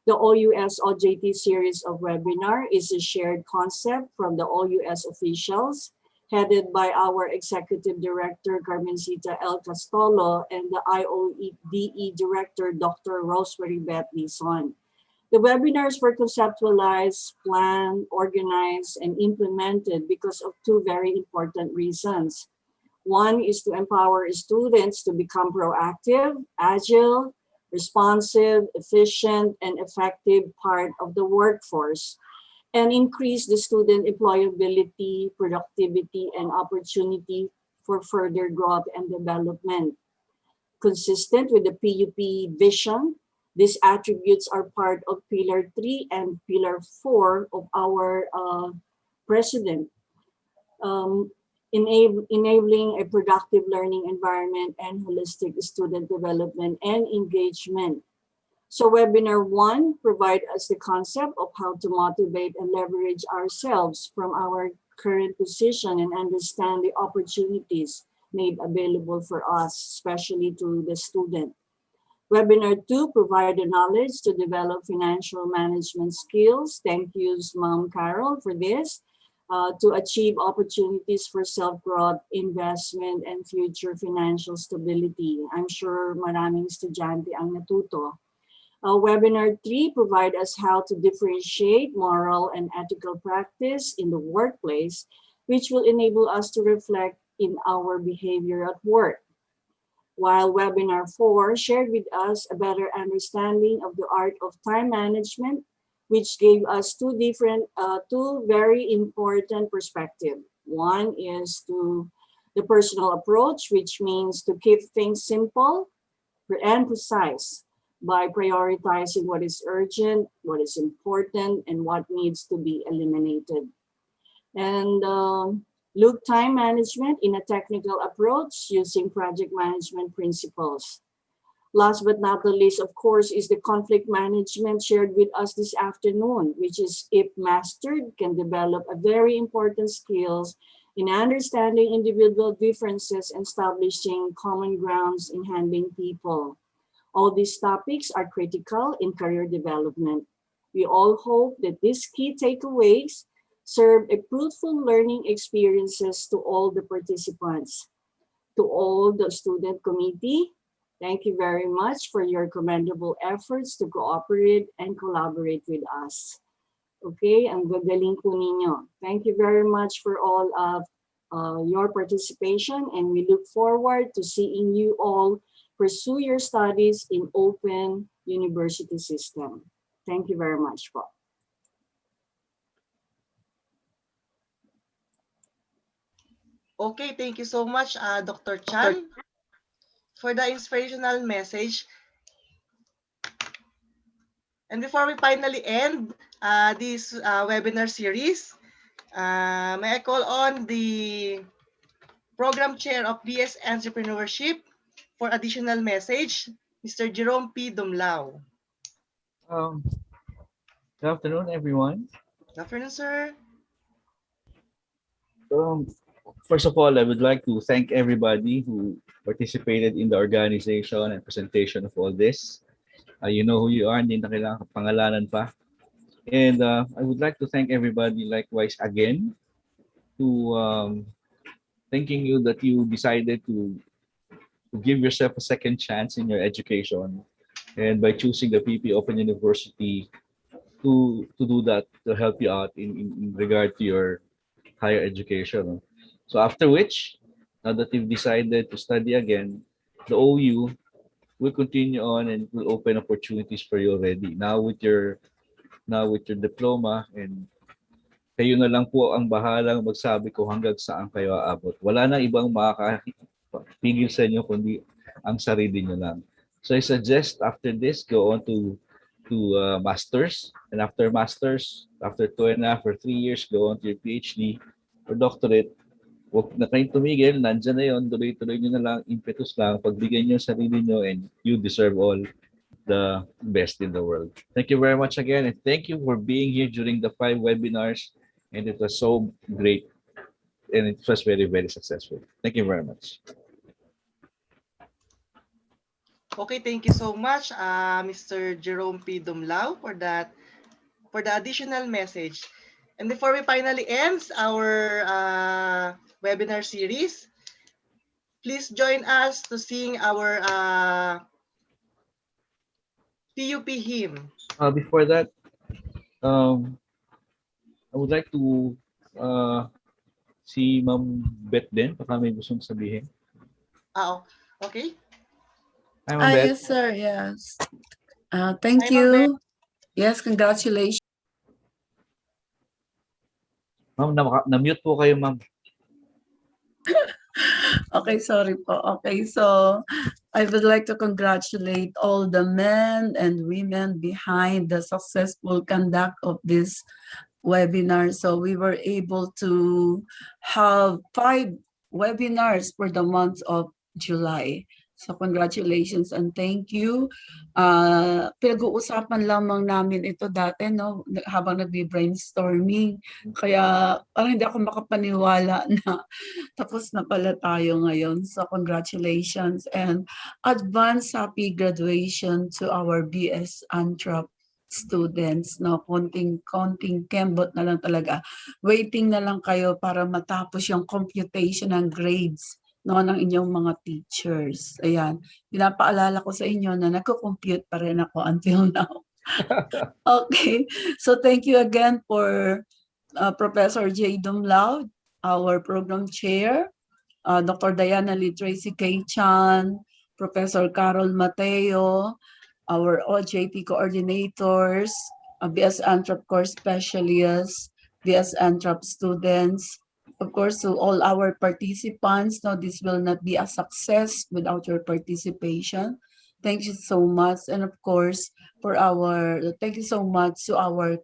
The OUS OJT series of webinar is a shared concept from the OUS officials, headed by our Executive Director, Carmencita L. Castolo, and the IODE Director, Dr. Rosemary Beth Dison. The webinars were conceptualized, planned, organized, and implemented because of two very important reasons. One is to empower students to become proactive, agile, responsive, efficient, and effective part of the workforce, and increase the student employability, productivity, and opportunity for further growth and development. Consistent with the PUP vision, these attributes are part of Pillar 3 and Pillar 4 of our President, um, enabling a productive learning environment and holistic student development and engagement. So webinar 1 provide us the concept of how to motivate and leverage ourselves from our current position and understand the opportunities made available for us, especially to the student. Webinar 2 provide the knowledge to develop financial management skills. Thank you, Ma'am Carol, for this. To achieve opportunities for self-growth, investment, and future financial stability. I'm sure maraming estudyante ang natuto. Webinar 3 provide us how to differentiate moral and ethical practice in the workplace, which will enable us to reflect in our behavior at work. While webinar 4 shared with us a better understanding of the art of time management, which gave us two very important perspectives. One is to the personal approach, which means to keep things simple and precise by prioritizing what is urgent, what is important, and what needs to be eliminated. And look time management in a technical approach using project management principles. Last but not the least, of course, is the conflict management shared with us this afternoon, which is, if mastered, can develop a very important skills in understanding individual differences and establishing common grounds in handling people. All these topics are critical in career development. We all hope that these key takeaways serve a fruitful learning experiences to all the participants. To all the student committee, thank you very much for your commendable efforts to cooperate and collaborate with us. Okay, ang gagaling po ninyo. Thank you very much for all of your participation, and we look forward to seeing you all pursue your studies in open university system. Thank you very much po. Okay, thank you so much, Dr. Chan, for the inspirational message. And before we finally end this webinar series, may I call on the Program Chair of BS Entrepreneurship for additional message, Mr. Jerome P. Dumlao. Good afternoon, everyone. Good afternoon, sir. First of all, I would like to thank everybody who participated in the organization and presentation of all this. You know who you are, hindi na kailangan pangalanan pa. And I would like to thank everybody likewise again to thanking you that you decided to give yourself a second chance in your education, and by choosing the PP Open University to do that, to help you out in regard to your higher education. So after which, now that you've decided to study again, the OU will continue on and will open opportunities for you already. Now with your diploma, and kayo na lang po ang bahalang magsabi kung hanggang saan kayo aabot. Wala na ibang makakapigil sa inyo kundi ang sarili nyo lang. So I suggest after this, go on to masters, and after masters, after 2.5 or 3 years, go on to your PhD or doctorate. Huwag na kayong tumigil, nandyan na yun, tuloy-tuloy nyo na lang, impetus lang, pagbigyan nyo sarili nyo, and you deserve all the best in the world. Thank you very much again, and thank you for being here during the 5 webinars, and it was so great, and it was very, very successful. Thank you very much. Okay, thank you so much, Mr. Jerome P. Dumlao, for the additional message. And before we finally end our webinar series, please join us to sing our PUP hymn. Before that, I would like to Si Ma'am Beth din, baka may gustong sabihin. Okay. Hi, Ma'am Beth. Yes, sir. Yes. Thank Hi, Ma'am Beth. you. Yes, congratulations. Ma'am, na-mute po kayo, ma'am. Okay, sorry po. Okay, so I would like to congratulate all the men and women behind the successful conduct of this webinar. So we were able to have 5 webinars for the month of July. So congratulations and thank you. Pinag-uusapan lamang namin ito dati, no, habang nagbi-brainstorming. Kaya parang hindi ako makapaniwala na tapos na pala tayo ngayon. So congratulations and advance happy graduation to our BS Antrop students. No, konting kembot na lang talaga. Waiting na lang kayo para matapos yung computation ng grades, no, ng inyong mga teachers. Ayan, pinapaalala ko sa inyo na nagko-compute pa rin ako until now. Okay, so thank you again for Professor J. Dumlaud, our program chair, Dr. Diana Lee Tracy K. Chan, Professor Carol Mateo, our OJT coordinators, BS Antrop course specialists, BS Antrop students, of course, to all our participants. No, this will not be a success without your participation. Thank you so much. And of course, thank you so much to our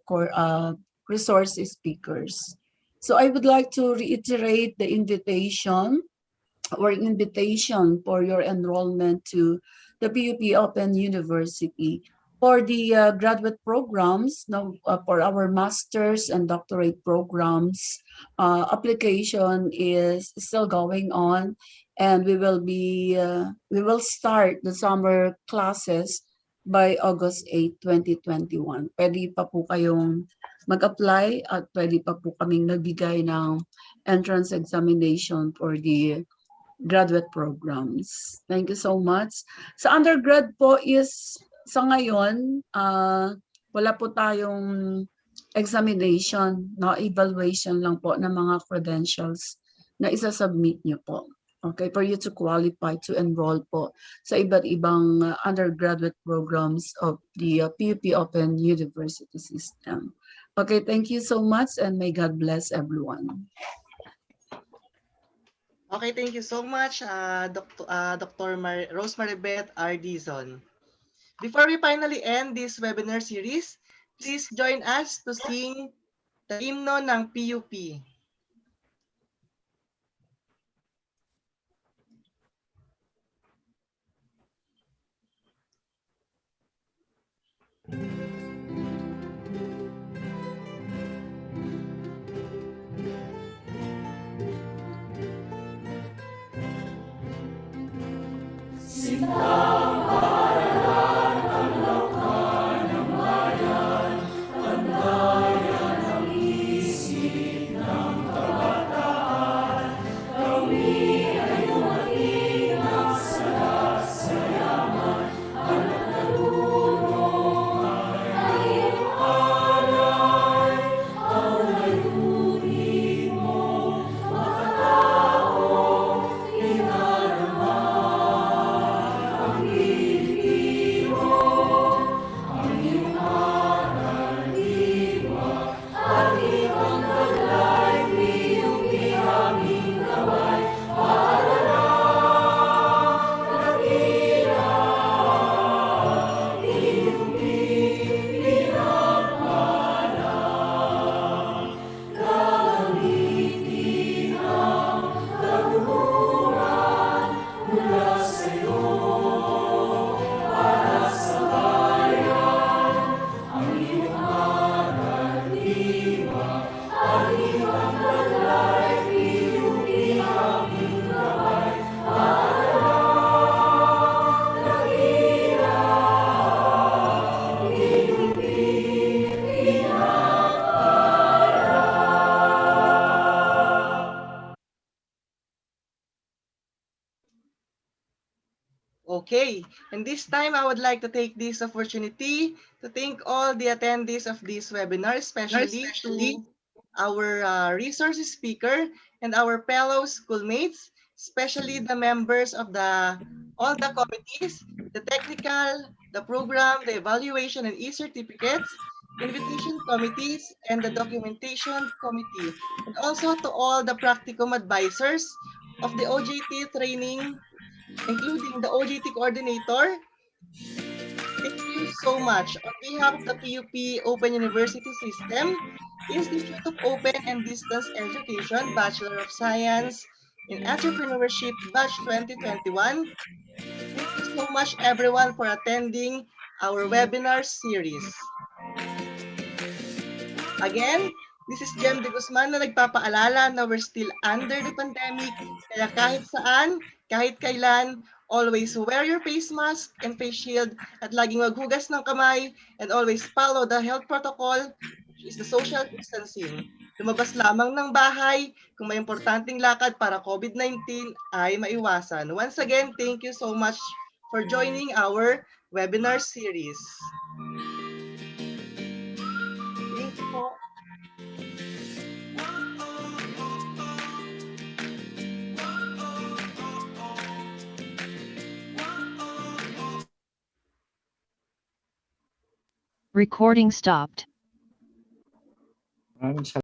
resource speakers. So I would like to reiterate the invitation for your enrollment to the PUP Open University. For the graduate programs, for our master's and doctorate programs, application is still going on, and we will start the summer classes by August 8, 2021. Pwede pa po kayong mag-apply at pwede pa po kaming nagbigay ng entrance examination for the graduate programs. Thank you so much. Sa undergrad po is, sa ngayon, wala po tayong examination, no, evaluation lang po ng mga credentials na isa-submit nyo po. Okay, for you to qualify to enroll po sa iba't ibang undergraduate programs of the PUP Open University System. Okay, thank you so much and may God bless everyone. Okay, thank you so much, Dr. Rosemary Beth R. Dizon. Before we finally end this webinar series, please join us to sing the hymno ng PUP. Okay, and this time I would like to take this opportunity to thank all the attendees of this webinar, especially to our resource speaker, and our fellow schoolmates, especially the members of all the committees, the technical, the program, the evaluation and e-certificates, invitation committees, and the documentation committee. And also to all the practicum advisors of the OJT training, including the OJT coordinator. Thank you so much. On behalf of the PUP Open University System, Institute of Open and Distance Education, Bachelor of Science in Entrepreneurship, Batch 2021, thank you so much everyone for attending our webinar series. Again, this is Jem De Guzman na nagpapaalala na we're still under the pandemic, kaya kahit saan, kahit kailan, always wear your face mask and face shield at laging maghugas ng kamay and always follow the health protocol, which is the social distancing. Lumabas lamang ng bahay kung may importanteng lakad para COVID-19 ay maiwasan. Once again, thank you so much for joining our webinar series. Thank you po. Recording stopped. Maraming